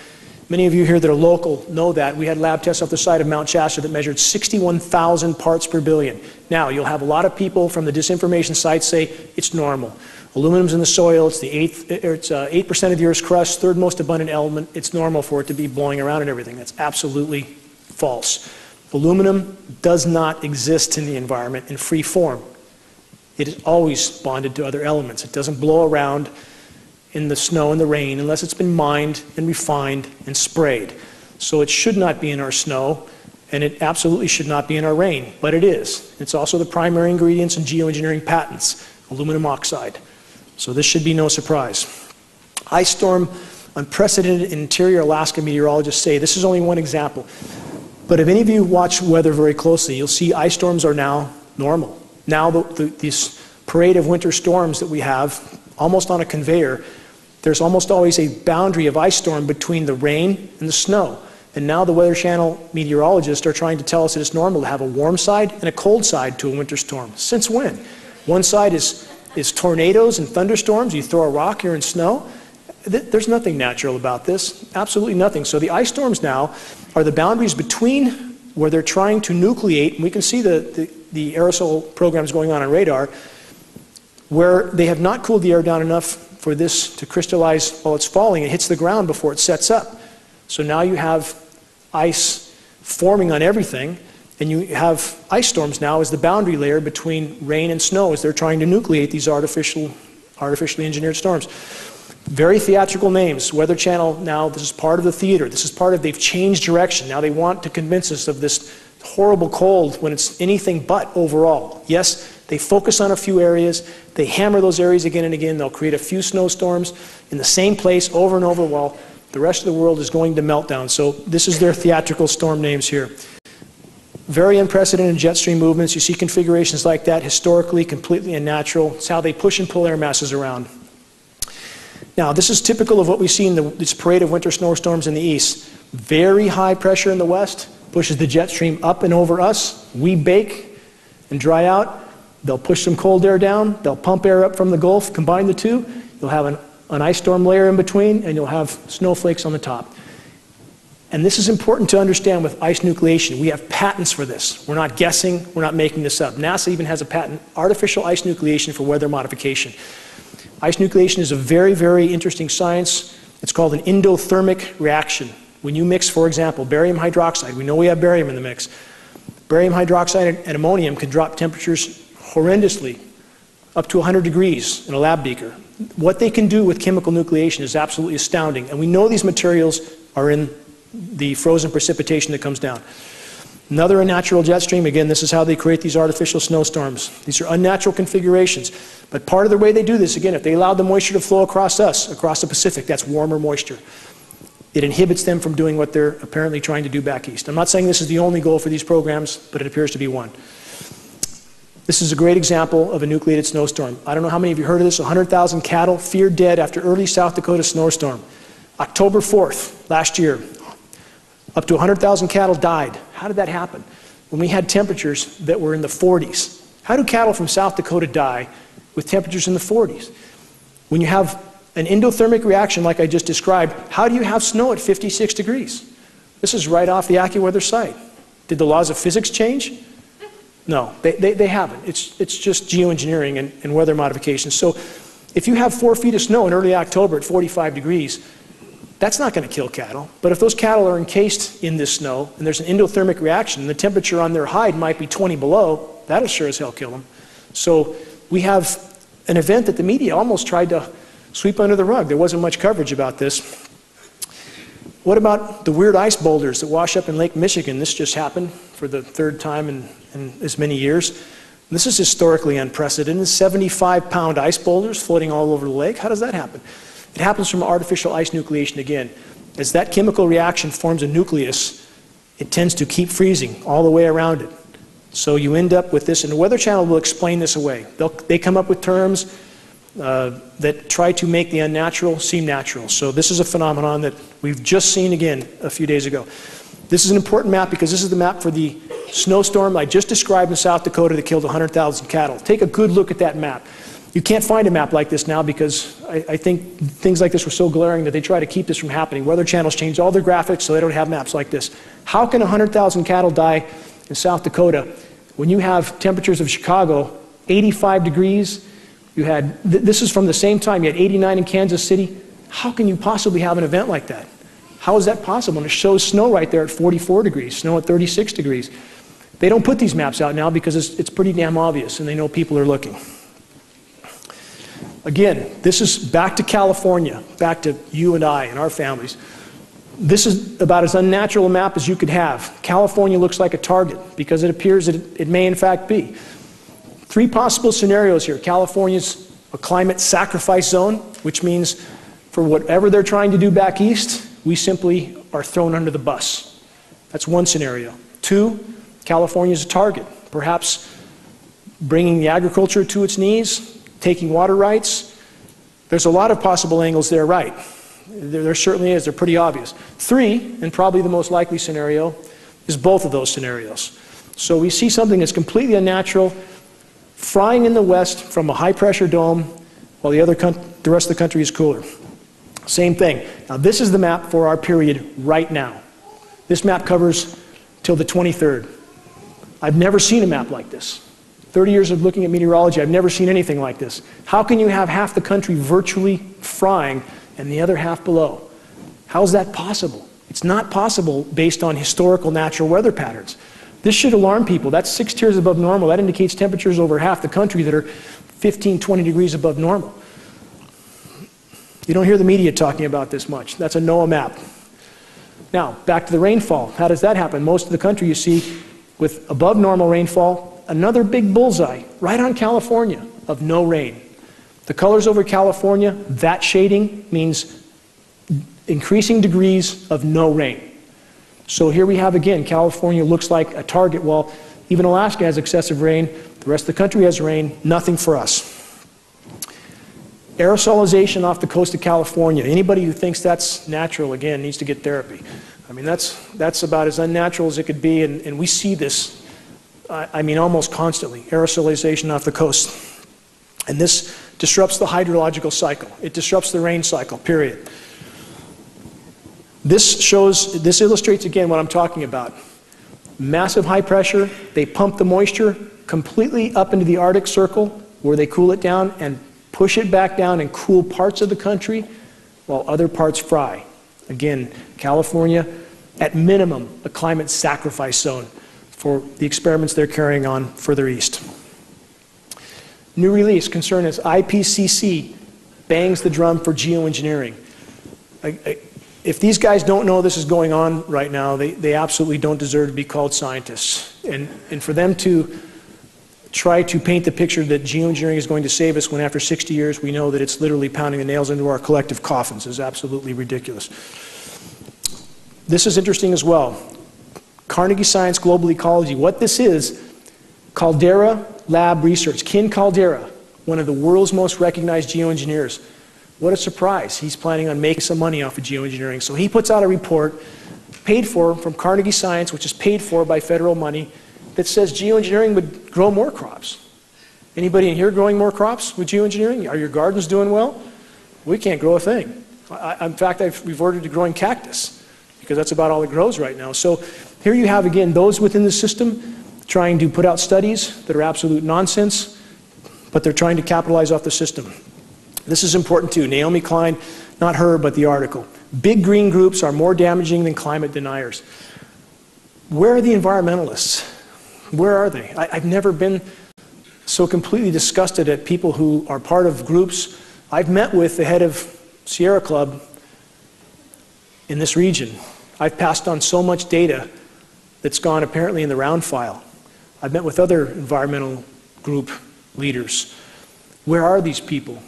Many of you here that are local know that. We had lab tests off the side of Mount Shasta that measured 61,000 parts per billion. Now, you'll have a lot of people from the disinformation sites say it's normal. Aluminum's in the soil, it's 8% of the Earth's crust, third most abundant element. It's normal for it to be blowing around and everything. That's absolutely false. Aluminum does not exist in the environment in free form. It is always bonded to other elements. It doesn't blow around in the snow and the rain unless it's been mined and refined and sprayed. So it should not be in our snow, and it absolutely should not be in our rain, but it is. It's also the primary ingredients in geoengineering patents, aluminum oxide. So this should be no surprise. Ice storm, unprecedented interior Alaska meteorologists say, this is only one example, but if any of you watch weather very closely, you'll see ice storms are now normal. Now this parade of winter storms that we have, almost on a conveyor, there's almost always a boundary of ice storm between the rain and the snow. And now the Weather Channel meteorologists are trying to tell us that it's normal to have a warm side and a cold side to a winter storm. Since when? One side is tornadoes and thunderstorms. You throw a rock, you're in snow. There's nothing natural about this, absolutely nothing. So the ice storms now are the boundaries between where they're trying to nucleate, and we can see the aerosol programs going on radar, where they have not cooled the air down enough for this to crystallize while it's falling. It hits the ground before it sets up. So now you have ice forming on everything, and you have ice storms now as the boundary layer between rain and snow as they're trying to nucleate these artificially engineered storms. Very theatrical names. Weather Channel now, this is part of the theater. This is part of, they've changed direction. Now they want to convince us of this horrible cold when it's anything but overall. Yes, they focus on a few areas. They hammer those areas again and again. They'll create a few snowstorms in the same place over and over while the rest of the world is going to meltdown. So this is their theatrical storm names here. Very unprecedented jet stream movements. You see configurations like that historically, completely unnatural. It's how they push and pull air masses around. Now, this is typical of what we see in this parade of winter snowstorms in the east. Very high pressure in the west pushes the jet stream up and over us. We bake and dry out. They'll push some cold air down. They'll pump air up from the Gulf. Combine the two. You'll have an ice storm layer in between, and you'll have snowflakes on the top. And this is important to understand with ice nucleation. We have patents for this. We're not guessing, we're not making this up. NASA even has a patent, artificial ice nucleation for weather modification. Ice nucleation is a very, very interesting science. It's called an endothermic reaction. When you mix, for example, barium hydroxide, we know we have barium in the mix. Barium hydroxide and ammonium can drop temperatures horrendously, up to 100 degrees in a lab beaker. What they can do with chemical nucleation is absolutely astounding, and we know these materials are in the frozen precipitation that comes down. Another unnatural jet stream, again, this is how they create these artificial snowstorms. These are unnatural configurations, but part of the way they do this, again, if they allowed the moisture to flow across us, across the Pacific, that's warmer moisture. It inhibits them from doing what they're apparently trying to do back east. I'm not saying this is the only goal for these programs, but it appears to be one. This is a great example of a nucleated snowstorm. I don't know how many of you heard of this. 100,000 cattle feared dead after early South Dakota snowstorm. October 4th, last year, up to 100,000 cattle died. How did that happen? When we had temperatures that were in the 40s. How do cattle from South Dakota die with temperatures in the 40s? When you have an endothermic reaction like I just described, how do you have snow at 56 degrees? This is right off the AccuWeather site. Did the laws of physics change? No, they haven't. It's just geoengineering and weather modification. So if you have 4 feet of snow in early October at 45 degrees, that's not going to kill cattle. But if those cattle are encased in this snow and there's an endothermic reaction and the temperature on their hide might be 20 below, that'll sure as hell kill them. So we have an event that the media almost tried to sweep under the rug. There wasn't much coverage about this. What about the weird ice boulders that wash up in Lake Michigan? This just happened for the 3rd time in as many years. This is historically unprecedented. 75-pound ice boulders floating all over the lake. How does that happen? It happens from artificial ice nucleation again. As that chemical reaction forms a nucleus, it tends to keep freezing all the way around it. So you end up with this, and the Weather Channel will explain this away. They come up with terms that try to make the unnatural seem natural. So this is a phenomenon that we've just seen again a few days ago. This is an important map because this is the map for the snowstorm I just described in South Dakota that killed 100,000 cattle. Take a good look at that map. You can't find a map like this now because I think things like this were so glaring that they try to keep this from happening. Weather Channel's changed all their graphics so they don't have maps like this. How can 100,000 cattle die in South Dakota when you have temperatures of Chicago, 85 degrees? You had, this is from the same time, you had 89 in Kansas City. How can you possibly have an event like that? How is that possible? And it shows snow right there at 44 degrees, snow at 36 degrees. They don't put these maps out now because it's pretty damn obvious and they know people are looking. Again, this is back to California, back to you and I and our families. This is about as unnatural a map as you could have. California looks like a target because it appears that it may in fact be. 3 possible scenarios here. California's a climate sacrifice zone, which means for whatever they're trying to do back east, we simply are thrown under the bus. That's one scenario. 2, California's a target, perhaps bringing the agriculture to its knees, taking water rights. There's a lot of possible angles there, right? There certainly is. They're pretty obvious. 3, and probably the most likely scenario, is both of those scenarios. So we see something that's completely unnatural, frying in the west from a high-pressure dome, while the rest of the country is cooler. Same thing. Now this is the map for our period right now. This map covers till the 23rd. I've never seen a map like this. 30 years of looking at meteorology, I've never seen anything like this. How can you have half the country virtually frying and the other half below? How is that possible? It's not possible based on historical natural weather patterns. This should alarm people. That's 6 tiers above normal. That indicates temperatures over half the country that are 15, 20 degrees above normal. You don't hear the media talking about this much. That's a NOAA map. Now, back to the rainfall. How does that happen? Most of the country you see with above normal rainfall, another big bullseye right on California of no rain. The colors over California, that shading means increasing degrees of no rain. So here we have again, California looks like a target. Well, even Alaska has excessive rain. The rest of the country has rain. Nothing for us. Aerosolization off the coast of California. Anybody who thinks that's natural, again, needs to get therapy. I mean, that's about as unnatural as it could be, and we see this, I mean, almost constantly. Aerosolization off the coast. And this disrupts the hydrological cycle. It disrupts the rain cycle, period. This illustrates again what I'm talking about. Massive high pressure, they pump the moisture completely up into the Arctic Circle where they cool it down and push it back down and cool parts of the country while other parts fry. Again, California, at minimum, a climate sacrifice zone for the experiments they're carrying on further east. New release concern is IPCC bangs the drum for geoengineering. If these guys don't know this is going on right now, they absolutely don't deserve to be called scientists. And for them to try to paint the picture that geoengineering is going to save us when after 60 years we know that it's literally pounding the nails into our collective coffins is absolutely ridiculous. This is interesting as well. Carnegie Science Global Ecology. What this is, Caldera Lab Research. Ken Caldera, one of the world's most recognized geoengineers. What a surprise. He's planning on making some money off of geoengineering. So he puts out a report paid for from Carnegie Science, which is paid for by federal money, that says geoengineering would grow more crops. Anybody in here growing more crops with geoengineering? Are your gardens doing well? We can't grow a thing. In fact, I've reverted to growing cactus because that's about all it grows right now. So here you have, again, those within the system trying to put out studies that are absolute nonsense, but they're trying to capitalize off the system. This is important too. Naomi Klein, not her, but the article. Big green groups are more damaging than climate deniers. Where are the environmentalists? Where are they? I've never been so completely disgusted at people who are part of groups. I've met with the head of Sierra Club in this region. I've passed on so much data that's gone apparently in the round file. I've met with other environmental group leaders. Where are these people?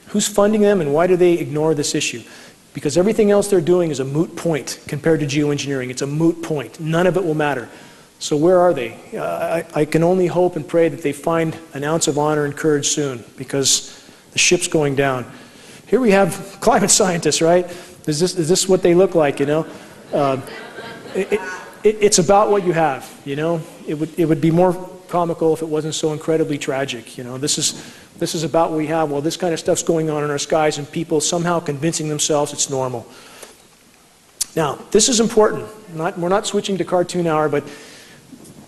Who's funding them and why do they ignore this issue? Because everything else they're doing is a moot point compared to geoengineering. It's a moot point. None of it will matter. So where are they? I can only hope and pray that they find an ounce of honor and courage soon because the ship's going down. Here we have climate scientists, right? Is this what they look like, you know? It's about what you have, you know? It would be more comical if it wasn't so incredibly tragic, you know? This is about what we have. Well, this kind of stuff's going on in our skies and people somehow convincing themselves it's normal. Now, this is important. We're not switching to cartoon hour, but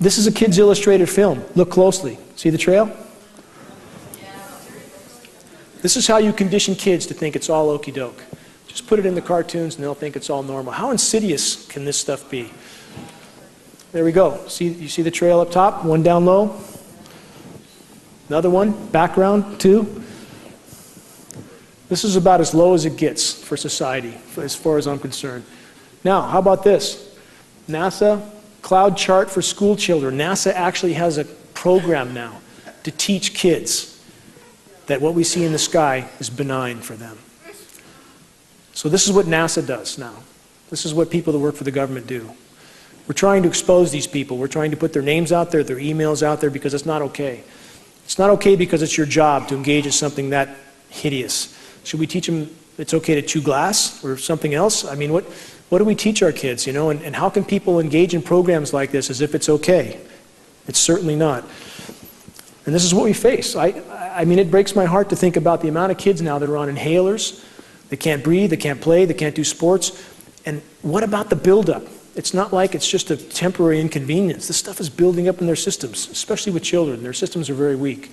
this is a Kids Illustrated film. Look closely. See the trail? This is how you condition kids to think it's all okie doke. Just put it in the cartoons and they'll think it's all normal. How insidious can this stuff be? There we go. You see the trail up top? One down low. Another one, background, two. This is about as low as it gets for society, as far as I'm concerned. Now, how about this? NASA cloud chart for school children. NASA actually has a program now to teach kids that what we see in the sky is benign for them. So this is what NASA does now. This is what people that work for the government do. We're trying to expose these people. We're trying to put their names out there, their emails out there, because it's not okay. It's not okay because it's your job to engage in something that hideous. Should we teach them it's okay to chew glass or something else? I mean, what do we teach our kids, you know? And how can people engage in programs like this as if it's okay? It's certainly not. And this is what we face. I mean, it breaks my heart to think about the amount of kids now that are on inhalers. They can't breathe, they can't play, they can't do sports. And what about the buildup? It's not like it's just a temporary inconvenience. This stuff is building up in their systems, especially with children. Their systems are very weak.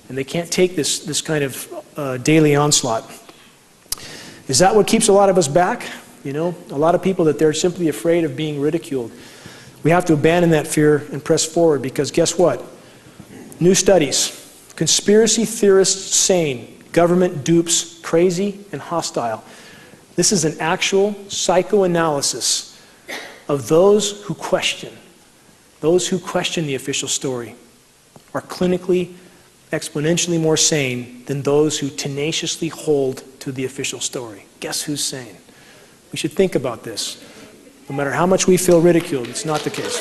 And they can't take this kind of daily onslaught. Is that what keeps a lot of us back? You know, a lot of people that they're simply afraid of being ridiculed. We have to abandon that fear and press forward because guess what? New studies. Conspiracy theorists sane. Government dupes crazy and hostile. This is an actual psychoanalysis of those who question the official story are clinically, exponentially more sane than those who tenaciously hold to the official story. Guess who's sane? We should think about this. No matter how much we feel ridiculed, it's not the case.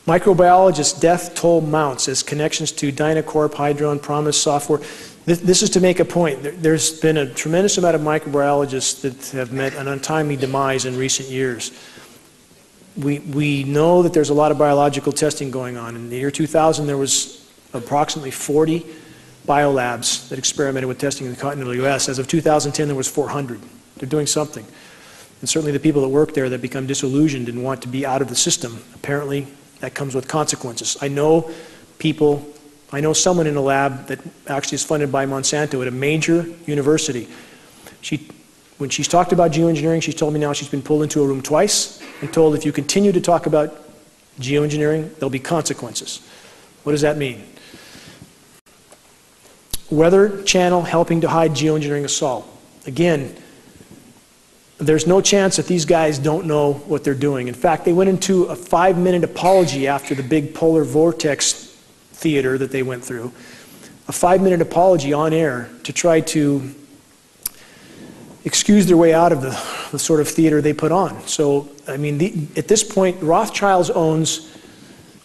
Microbiologist death toll mounts as connections to Dynacorp, Hydron, Promise software. This is to make a point. There's been a tremendous amount of microbiologists that have met an untimely demise in recent years. We know that there's a lot of biological testing going on. In the year 2000, there was approximately 40 biolabs that experimented with testing in the continental US. As of 2010, there was 400. They're doing something. And certainly the people that work there that become disillusioned and want to be out of the system, apparently that comes with consequences. I know someone in a lab that actually is funded by Monsanto at a major university. When she's talked about geoengineering, she's told me now she's been pulled into a room twice and told if you continue to talk about geoengineering, there'll be consequences. What does that mean? Weather Channel helping to hide geoengineering assault. Again, there's no chance that these guys don't know what they're doing. In fact, they went into a 5-minute apology after the big polar vortex theater that they went through. A 5-minute apology on air to try to excuse their way out of the sort of theater they put on. So, I mean, at this point, Rothschilds owns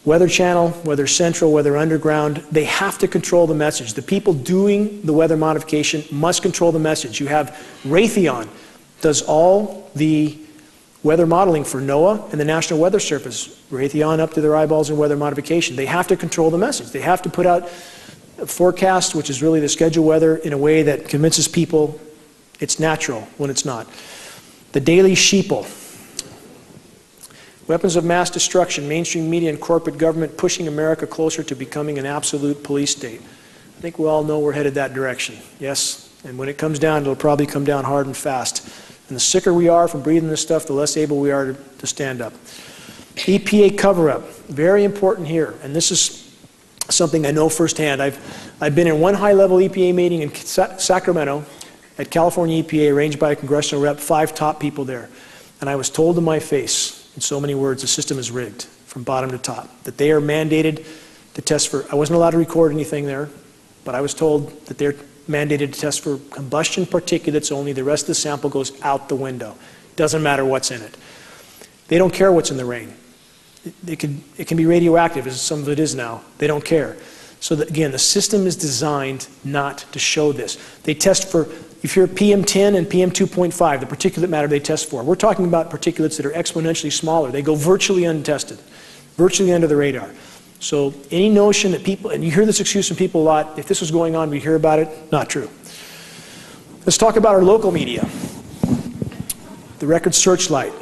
Weather Channel, Weather Central, Weather Underground. They have to control the message. The people doing the weather modification must control the message. You have Raytheon does all the weather modeling for NOAA and the National Weather Service. Raytheon up to their eyeballs in weather modification. They have to control the message. They have to put out a forecast, which is really the scheduled weather, in a way that convinces people it's natural when it's not. The Daily Sheeple. Weapons of mass destruction, mainstream media and corporate government pushing America closer to becoming an absolute police state. I think we all know we're headed that direction. Yes, and when it comes down, it'll probably come down hard and fast. And the sicker we are from breathing this stuff, the less able we are to stand up. EPA cover-up, very important here. And this is something I know firsthand. I've been in one high-level EPA meeting in Sacramento at California EPA, arranged by a congressional rep, 5 top people there. And I was told to my face, in so many words, the system is rigged from bottom to top. That they are mandated to test for, I wasn't allowed to record anything there, but I was told that they're mandated to test for combustion particulates only. The rest of the sample goes out the window. Doesn't matter what's in it. They don't care what's in the rain. It can be radioactive, as some of it is now. They don't care. So that, again, the system is designed not to show this. They test for, if you're PM10 and PM2.5, the particulate matter they test for. We're talking about particulates that are exponentially smaller. They go virtually untested, virtually under the radar. So any notion that people, and you hear this excuse from people a lot, if this was going on, we hear about it, not true. Let's talk about our local media. The record Searchlight.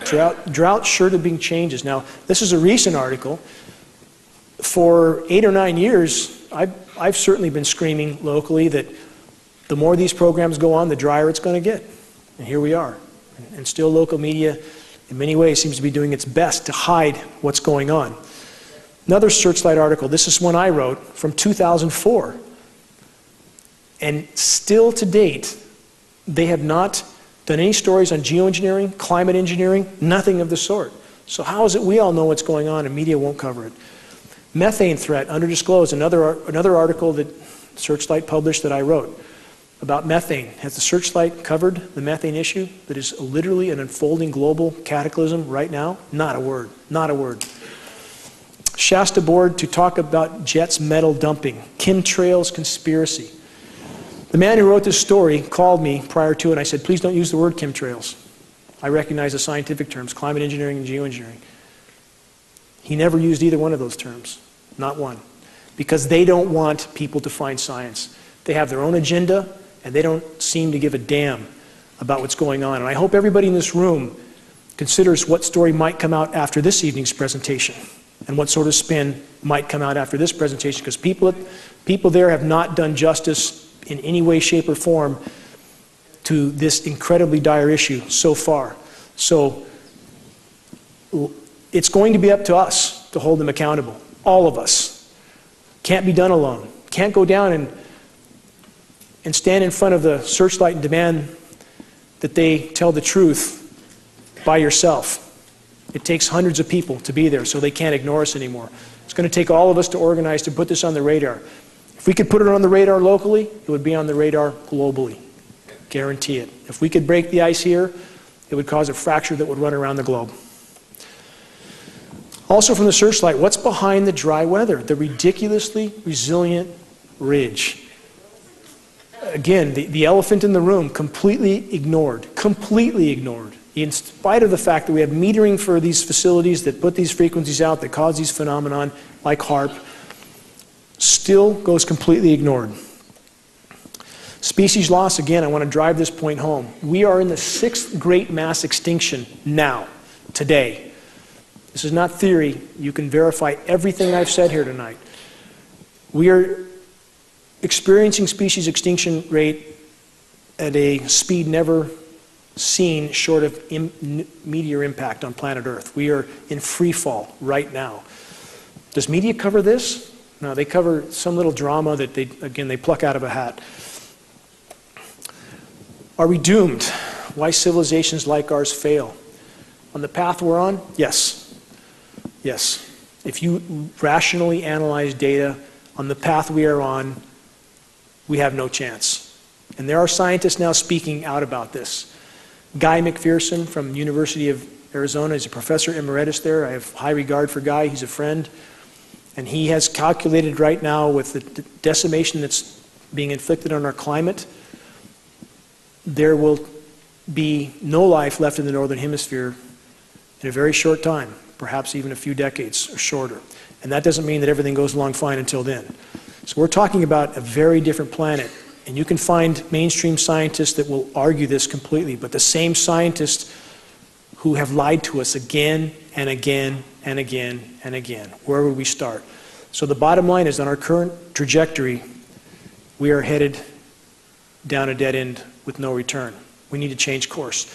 Drought sure to bring changes. Now, this is a recent article. For 8 or 9 years, I've certainly been screaming locally that the more these programs go on, the drier it's going to get. And here we are. And still local media, in many ways, seems to be doing its best to hide what's going on. Another Searchlight article, this is one I wrote from 2004. And still to date, they have not done any stories on geoengineering, climate engineering, nothing of the sort. So how is it we all know what's going on and media won't cover it? Methane threat, underdisclosed, another article that Searchlight published that I wrote about methane. Has the Searchlight covered the methane issue that is literally an unfolding global cataclysm right now? Not a word, not a word. Shasta board to talk about Jet's metal dumping, chemtrails conspiracy. The man who wrote this story called me prior to it and I said, please don't use the word chemtrails. I recognize the scientific terms, climate engineering and geoengineering. He never used either one of those terms, not one, because they don't want people to find science. They have their own agenda and they don't seem to give a damn about what's going on. And I hope everybody in this room considers what story might come out after this evening's presentation and what sort of spin might come out after this presentation, because people there have not done justice in any way, shape, or form to this incredibly dire issue so far. So it's going to be up to us to hold them accountable, all of us. Can't be done alone. Can't go down and stand in front of the Searchlight and demand that they tell the truth by yourself. It takes hundreds of people to be there, so they can't ignore us anymore. It's going to take all of us to organize to put this on the radar. If we could put it on the radar locally, it would be on the radar globally. Guarantee it. If we could break the ice here, it would cause a fracture that would run around the globe. Also from the Searchlight, what's behind the dry weather? The ridiculously resilient ridge. Again, the elephant in the room, completely ignored. Completely ignored. In spite of the fact that we have metering for these facilities that put these frequencies out, that cause these phenomenon like HARP, still goes completely ignored. Species loss, again, I want to drive this point home. We are in the 6th great mass extinction now, today. This is not theory. You can verify everything I've said here tonight. We are experiencing species extinction rate at a speed never seen short of meteor impact on planet Earth. We are in free fall right now. Does media cover this? No, they cover some little drama that they pluck out of a hat. Are we doomed? Why civilizations like ours fail? On the path we're on? Yes. Yes. If you rationally analyze data on the path we are on, we have no chance. And there are scientists now speaking out about this. Guy McPherson from the University of Arizona is a professor emeritus there. I have high regard for Guy. He's a friend. And he has calculated right now with the decimation that's being inflicted on our climate, there will be no life left in the Northern Hemisphere in a very short time, perhaps even a few decades or shorter. And that doesn't mean that everything goes along fine until then. So we're talking about a very different planet. And you can find mainstream scientists that will argue this completely, but the same scientists who have lied to us again and again and again and again. Where would we start? So the bottom line is, on our current trajectory, we are headed down a dead end with no return. We need to change course.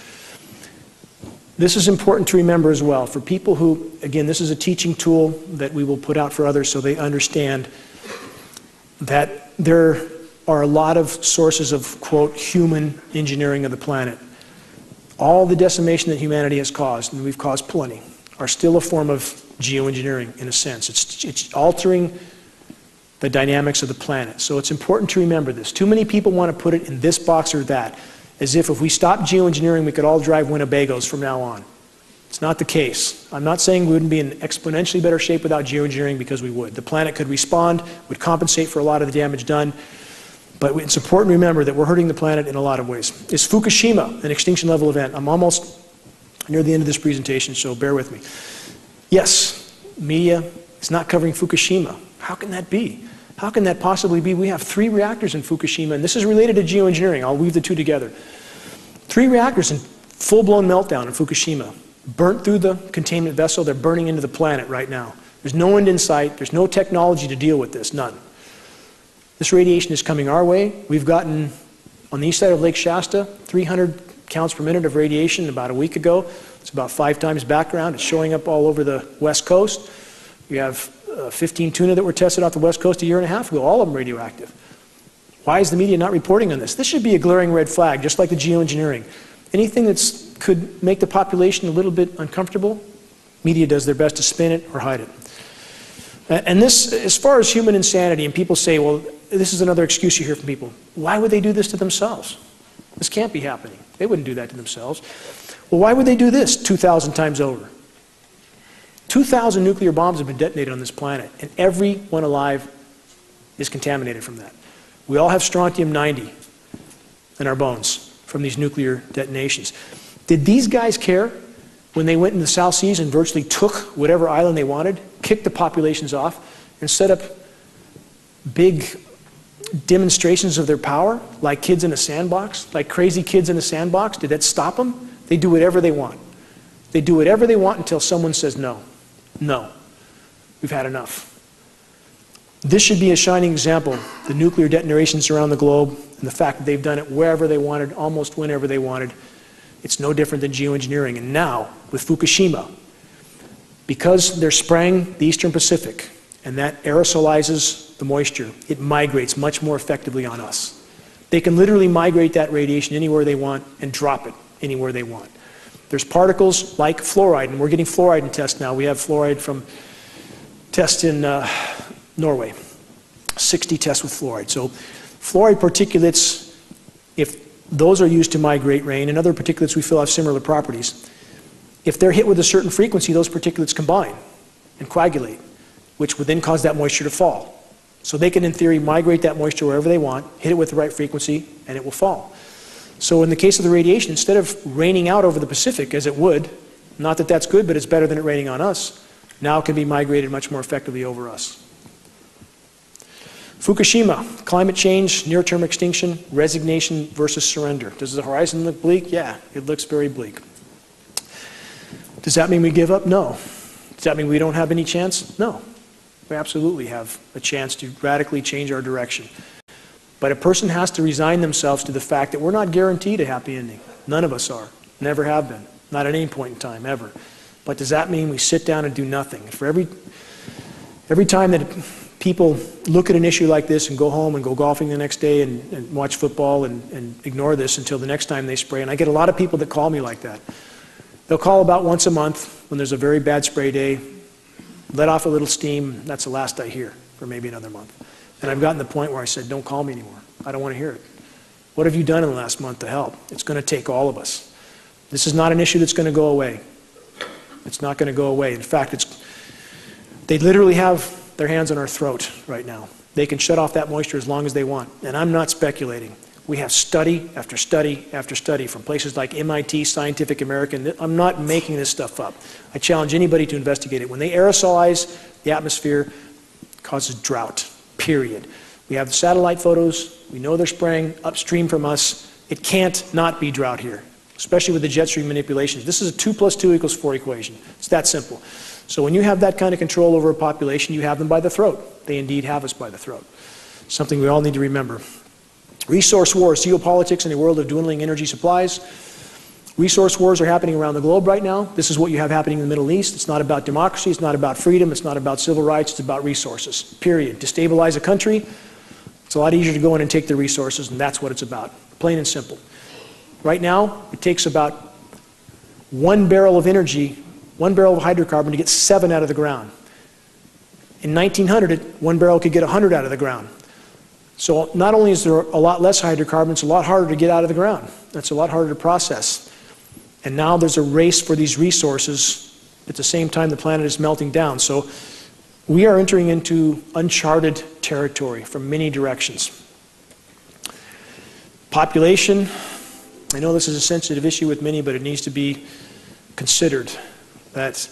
This is important to remember as well. For people who, again, this is a teaching tool that we will put out for others so they understand that there are a lot of sources of, quote, human engineering of the planet. All the decimation that humanity has caused, and we've caused plenty, are still a form of geoengineering in a sense. It's altering the dynamics of the planet. So it's important to remember this. Too many people want to put it in this box or that, as if we stop geoengineering, we could all drive Winnebagos from now on. It's not the case. I'm not saying we wouldn't be in exponentially better shape without geoengineering, because we would. The planet could respond, would compensate for a lot of the damage done. But it's important to remember that we're hurting the planet in a lot of ways. Is Fukushima an extinction level event? I'm almost near the end of this presentation, so bear with me. Yes, media is not covering Fukushima. How can that be? How can that possibly be? We have 3 reactors in Fukushima, and this is related to geoengineering. I'll weave the two together. 3 reactors in full-blown meltdown in Fukushima. Burnt through the containment vessel. They're burning into the planet right now. There's no end in sight. There's no technology to deal with this. None. This radiation is coming our way. We've gotten, on the east side of Lake Shasta, 300 counts per minute of radiation about a week ago. It's about 5 times background. It's showing up all over the West Coast. We have 15 tuna that were tested off the West Coast a year and a half ago, all of them radioactive. Why is the media not reporting on this? This should be a glaring red flag, just like the geoengineering. Anything that could make the population a little bit uncomfortable, media does their best to spin it or hide it. And this, as far as human insanity, and people say, well, this is another excuse you hear from people. Why would they do this to themselves? This can't be happening. They wouldn't do that to themselves. Well, why would they do this 2,000 times over? 2,000 nuclear bombs have been detonated on this planet, and everyone alive is contaminated from that. We all have strontium-90 in our bones from these nuclear detonations. Did these guys care when they went into the South Seas and virtually took whatever island they wanted, kicked the populations off, and set up big demonstrations of their power, like kids in a sandbox, like crazy kids in a sandbox? Did that stop them? They do whatever they want. They do whatever they want until someone says no. No. We've had enough. This should be a shining example. The nuclear detonations around the globe, and the fact that they've done it wherever they wanted, almost whenever they wanted. It's no different than geoengineering. And now, with Fukushima, because they're spraying the Eastern Pacific, and that aerosolizes the moisture, it migrates much more effectively on us. They can literally migrate that radiation anywhere they want and drop it anywhere they want. There's particles like fluoride, and we're getting fluoride in tests now. We have fluoride from tests in Norway, 60 tests with fluoride. So fluoride particulates, if those are used to migrate rain, and other particulates we feel have similar properties, if they're hit with a certain frequency, those particulates combine and coagulate, which would then cause that moisture to fall. So they can, in theory, migrate that moisture wherever they want, hit it with the right frequency, and it will fall. So in the case of the radiation, instead of raining out over the Pacific, as it would, not that that's good, but it's better than it raining on us, now it can be migrated much more effectively over us. Fukushima, climate change, near-term extinction, resignation versus surrender. Does the horizon look bleak? Yeah, it looks very bleak. Does that mean we give up? No. Does that mean we don't have any chance? No. We absolutely have a chance to radically change our direction. But a person has to resign themselves to the fact that we're not guaranteed a happy ending. None of us are. Never have been. Not at any point in time, ever. But does that mean we sit down and do nothing? For every time that people look at an issue like this and go home and go golfing the next day and watch football and ignore this until the next time they spray, and I get a lot of people that call me like that. They'll call about once a month when there's a very bad spray day, let off a little steam, that's the last I hear for maybe another month. And I've gotten to the point where I said, don't call me anymore. I don't want to hear it. What have you done in the last month to help? It's going to take all of us. This is not an issue that's going to go away. It's not going to go away. In fact, they literally have their hands on our throat right now. They can shut off that moisture as long as they want. And I'm not speculating. We have study after study after study from places like MIT, Scientific American. I'm not making this stuff up. I challenge anybody to investigate it. When they aerosolize the atmosphere, it causes drought, period. We have the satellite photos. We know they're spraying upstream from us. It can't not be drought here, especially with the jet stream manipulations. This is a 2 + 2 = 4 equation. It's that simple. So when you have that kind of control over a population, you have them by the throat. They indeed have us by the throat. Something we all need to remember. Resource wars, geopolitics in a world of dwindling energy supplies. Resource wars are happening around the globe right now. This is what you have happening in the Middle East. It's not about democracy. It's not about freedom. It's not about civil rights. It's about resources, period. Destabilize a country, it's a lot easier to go in and take the resources, and that's what it's about, plain and simple. Right now, it takes about 1 barrel of energy, 1 barrel of hydrocarbon to get 7 out of the ground. In 1900, 1 barrel could get 100 out of the ground. So not only is there a lot less hydrocarbon, it's a lot harder to get out of the ground. It's a lot harder to process. And now there's a race for these resources at the same time the planet is melting down. So we are entering into uncharted territory from many directions. Population, I know this is a sensitive issue with many, but it needs to be considered that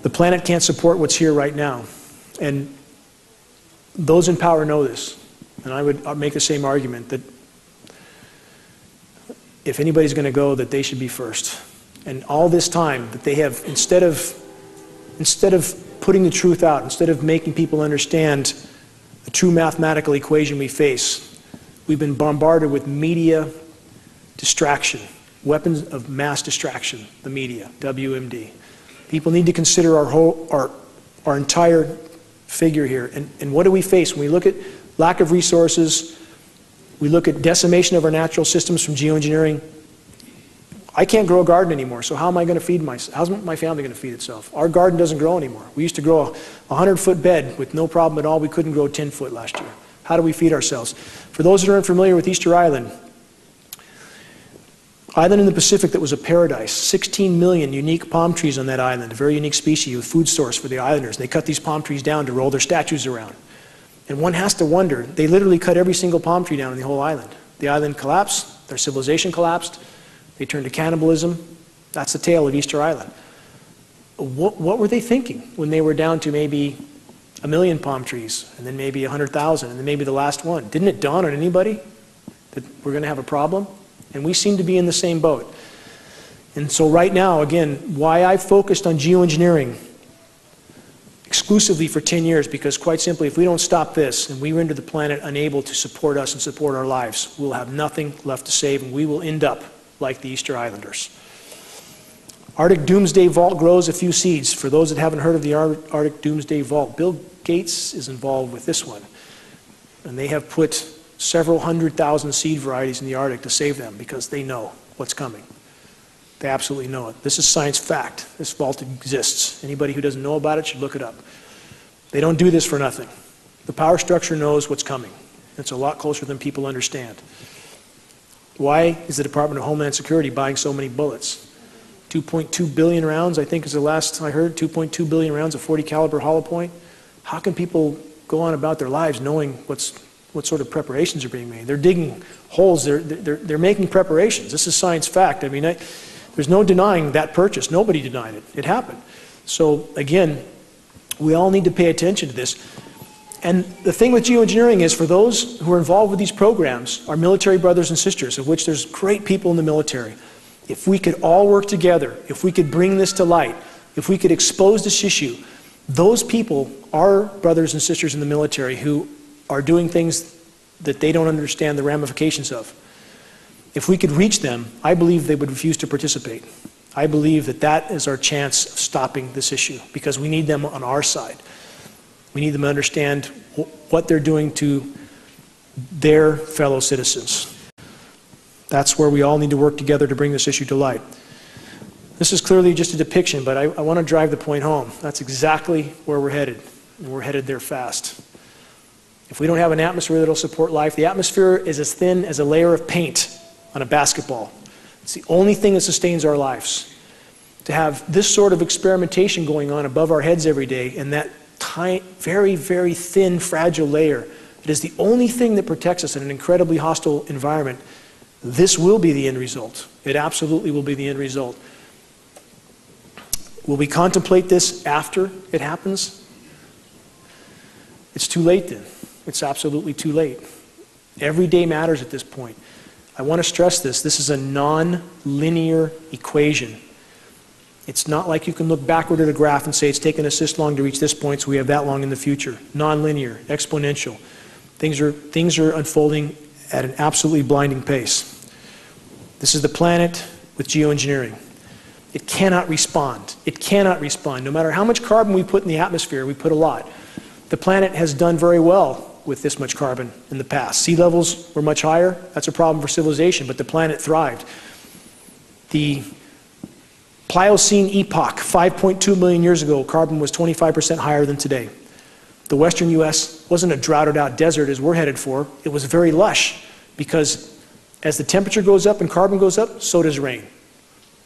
the planet can't support what's here right now. And those in power know this. And I would make the same argument that if anybody's going to go, that they should be first. And all this time that they have, instead of putting the truth out, instead of making people understand the true mathematical equation we face, we've been bombarded with media distraction, weapons of mass distraction, the media, WMD. People need to consider our entire figure here. And what do we face when we look at lack of resources? We look at decimation of our natural systems from geoengineering. I can't grow a garden anymore, so how am I going to feed myself? How's my family going to feed itself? Our garden doesn't grow anymore. We used to grow a 100-foot bed with no problem at all. We couldn't grow 10 foot last year. How do we feed ourselves? For those that aren't familiar with Easter Island in the Pacific that was a paradise, 16 million unique palm trees on that island, a very unique species, a food source for the islanders. They cut these palm trees down to roll their statues around. And one has to wonder, they literally cut every single palm tree down on the whole island. The island collapsed, their civilization collapsed, they turned to cannibalism. That's the tale of Easter Island. What were they thinking when they were down to maybe 1 million palm trees, and then maybe 100,000, and then maybe the last one? Didn't it dawn on anybody that we're going to have a problem? And we seem to be in the same boat. And so right now, again, why I focused on geoengineering exclusively for 10 years, because quite simply, if we don't stop this and we render the planet unable to support us and support our lives, we'll have nothing left to save, and we will end up like the Easter Islanders. Arctic Doomsday Vault grows a few seeds. For those that haven't heard of the Arctic Doomsday Vault, Bill Gates is involved with this one. And they have put several 100,000 seed varieties in the Arctic to save them because they know what's coming. They absolutely know it. This is science fact. This vault exists. Anybody who doesn't know about it should look it up. They don't do this for nothing. The power structure knows what's coming. It's a lot closer than people understand. Why is the Department of Homeland Security buying so many bullets? 2.2 billion rounds, I think is the last I heard, 2.2 billion rounds of 40 caliber hollow point. How can people go on about their lives knowing what sort of preparations are being made? They're digging holes, they're making preparations. This is science fact. I mean, there's no denying that purchase. Nobody denied it. It happened. So again, we all need to pay attention to this. And the thing with geoengineering is, for those who are involved with these programs, our military brothers and sisters, of which there's great people in the military, if we could all work together, if we could bring this to light, if we could expose this issue, those people are brothers and sisters in the military who are doing things that they don't understand the ramifications of. If we could reach them, I believe they would refuse to participate. I believe that that is our chance of stopping this issue, because we need them on our side. We need them to understand what they're doing to their fellow citizens. That's where we all need to work together to bring this issue to light. This is clearly just a depiction, but I want to drive the point home. That's exactly where we're headed, and we're headed there fast. If we don't have an atmosphere that will support life, the atmosphere is as thin as a layer of paint on a basketball. It's the only thing that sustains our lives. To have this sort of experimentation going on above our heads every day, and that tiny, very, very thin, fragile layer, it is the only thing that protects us in an incredibly hostile environment. This will be the end result. It absolutely will be the end result. Will we contemplate this after it happens? It's too late then. It's absolutely too late. Every day matters at this point. I want to stress this. This is a non-linear equation. It's not like you can look backward at a graph and say it's taken us this long to reach this point, so we have that long in the future. Non-linear, exponential. Things are unfolding at an absolutely blinding pace. This is the planet with geoengineering. It cannot respond. It cannot respond. No matter how much carbon we put in the atmosphere, we put a lot. The planet has done very well with this much carbon in the past. Sea levels were much higher. That's a problem for civilization, but the planet thrived. The Pliocene epoch, 5.2 million years ago, carbon was 25% higher than today. The western U.S. wasn't a droughted out desert as we're headed for. It was very lush, because as the temperature goes up and carbon goes up, so does rain.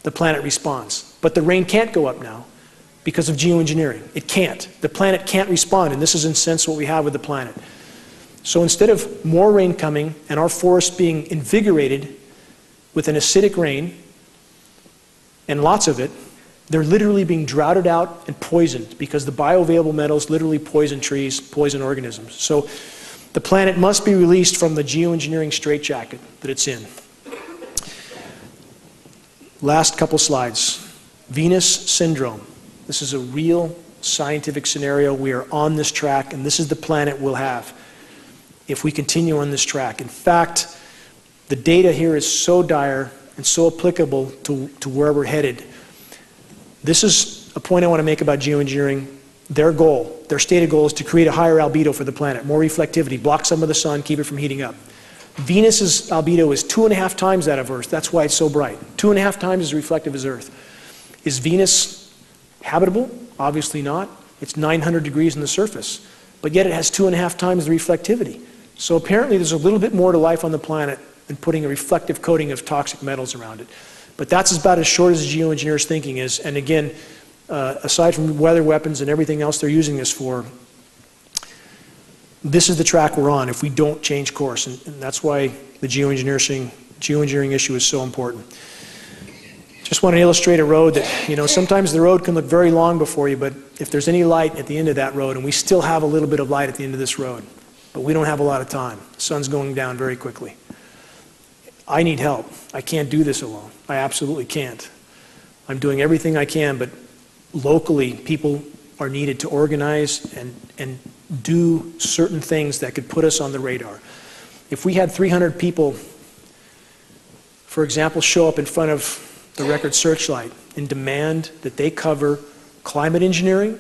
The planet responds. But the rain can't go up now because of geoengineering. It can't. The planet can't respond, and this is in a sense what we have with the planet. So instead of more rain coming and our forests being invigorated with an acidic rain, and lots of it, they're literally being droughted out and poisoned, because the bioavailable metals literally poison trees, poison organisms. So the planet must be released from the geoengineering straitjacket that it's in. Last couple slides. Venus syndrome. This is a real scientific scenario. We are on this track, and this is the planet we'll have if we continue on this track. In fact, the data here is so dire and so applicable to where we're headed. This is a point I want to make about geoengineering. Their goal, their stated goal, is to create a higher albedo for the planet, more reflectivity, block some of the sun, keep it from heating up. Venus's albedo is 2.5 times that of Earth. That's why it's so bright. 2.5 times as reflective as Earth. Is Venus habitable? Obviously not. It's 900 degrees on the surface. But yet it has 2.5 times the reflectivity. So apparently there's a little bit more to life on the planet than putting a reflective coating of toxic metals around it. But that's about as short as the geoengineers' thinking is. And again, aside from weather weapons and everything else they're using this for, this is the track we're on if we don't change course. And that's why the geoengineering issue is so important. Just want to illustrate a road that, you know, sometimes the road can look very long before you, but if there's any light at the end of that road, and we still have a little bit of light at the end of this road, but we don't have a lot of time. The sun's going down very quickly. I need help. I can't do this alone. I absolutely can't. I'm doing everything I can, but locally, people are needed to organize and do certain things that could put us on the radar. If we had 300 people, for example, show up in front of the Record Searchlight and demand that they cover climate engineering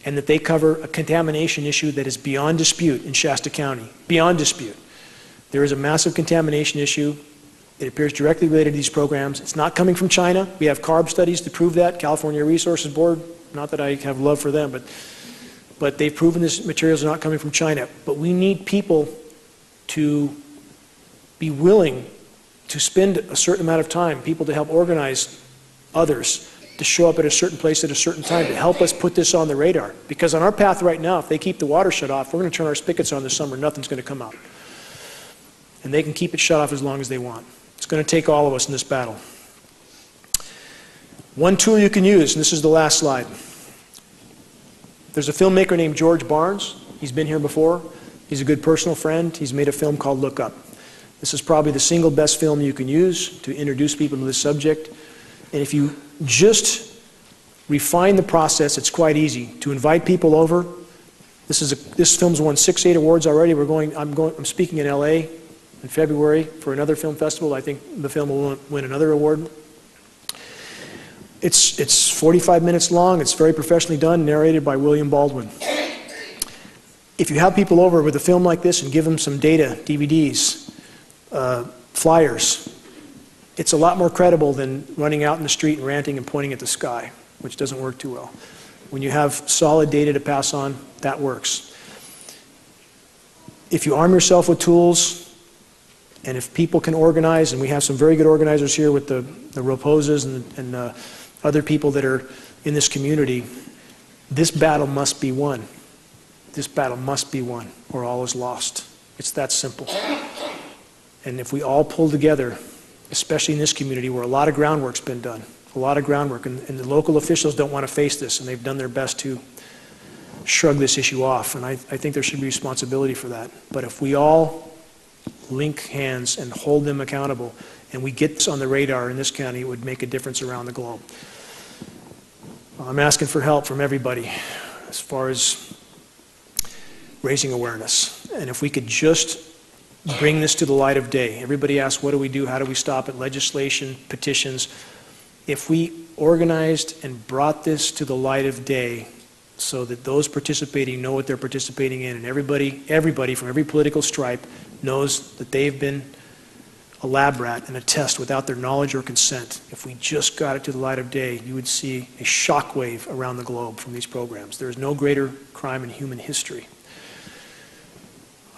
and that they cover a contamination issue that is beyond dispute in Shasta County, beyond dispute. There is a massive contamination issue. It appears directly related to these programs. It's not coming from China. We have CARB studies to prove that. California Resources Board, not that I have love for them, but they've proven this materials are not coming from China. But we need people to be willing to spend a certain amount of time, people to help organize others to show up at a certain place at a certain time to help us put this on the radar. Because on our path right now, if they keep the water shut off, we're going to turn our spigots on this summer, nothing's going to come out. And they can keep it shut off as long as they want. It's going to take all of us in this battle. One tool you can use, and this is the last slide. There's a filmmaker named George Barnes. He's been here before. He's a good personal friend. He's made a film called Look Up. This is probably the single best film you can use to introduce people to this subject. And if you just refine the process, it's quite easy to invite people over. This film's won 6, 8 awards already. I'm speaking in LA in February for another film festival. I think the film will win another award. It's 45 minutes long. It's very professionally done, narrated by William Baldwin. If you have people over with a film like this and give them some data, DVDs, flyers, it's a lot more credible than running out in the street and ranting and pointing at the sky, which doesn't work too well. When you have solid data to pass on, that works. If you arm yourself with tools, and if people can organize, and we have some very good organizers here with the Roposes and other people that are in this community, this battle must be won. This battle must be won, or all is lost. It's that simple. And if we all pull together, especially in this community where a lot of groundwork's been done, a lot of groundwork, and the local officials don't want to face this, and they've done their best to shrug this issue off, and I think there should be responsibility for that. But if we all link hands and hold them accountable, and we get this on the radar in this county, it would make a difference around the globe. I'm asking for help from everybody as far as raising awareness. And if we could just bring this to the light of day. Everybody asks, what do we do? How do we stop it? Legislation, petitions. If we organized and brought this to the light of day so that those participating know what they're participating in, and everybody from every political stripe knows that they've been a lab rat and a test without their knowledge or consent, if we just got it to the light of day, you would see a shockwave around the globe from these programs. There is no greater crime in human history.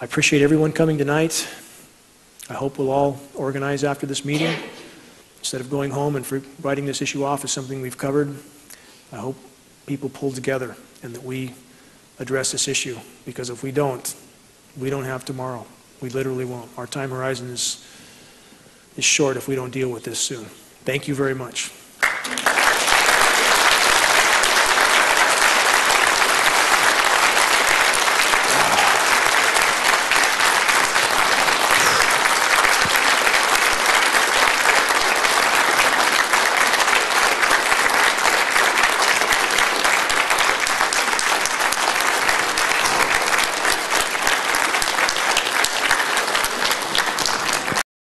I appreciate everyone coming tonight. I hope we'll all organize after this meeting. Instead of going home and writing this issue off as something we've covered, I hope people pull together and that we address this issue. Because if we don't have tomorrow. We literally won't. Our time horizon is short if we don't deal with this soon. Thank you very much.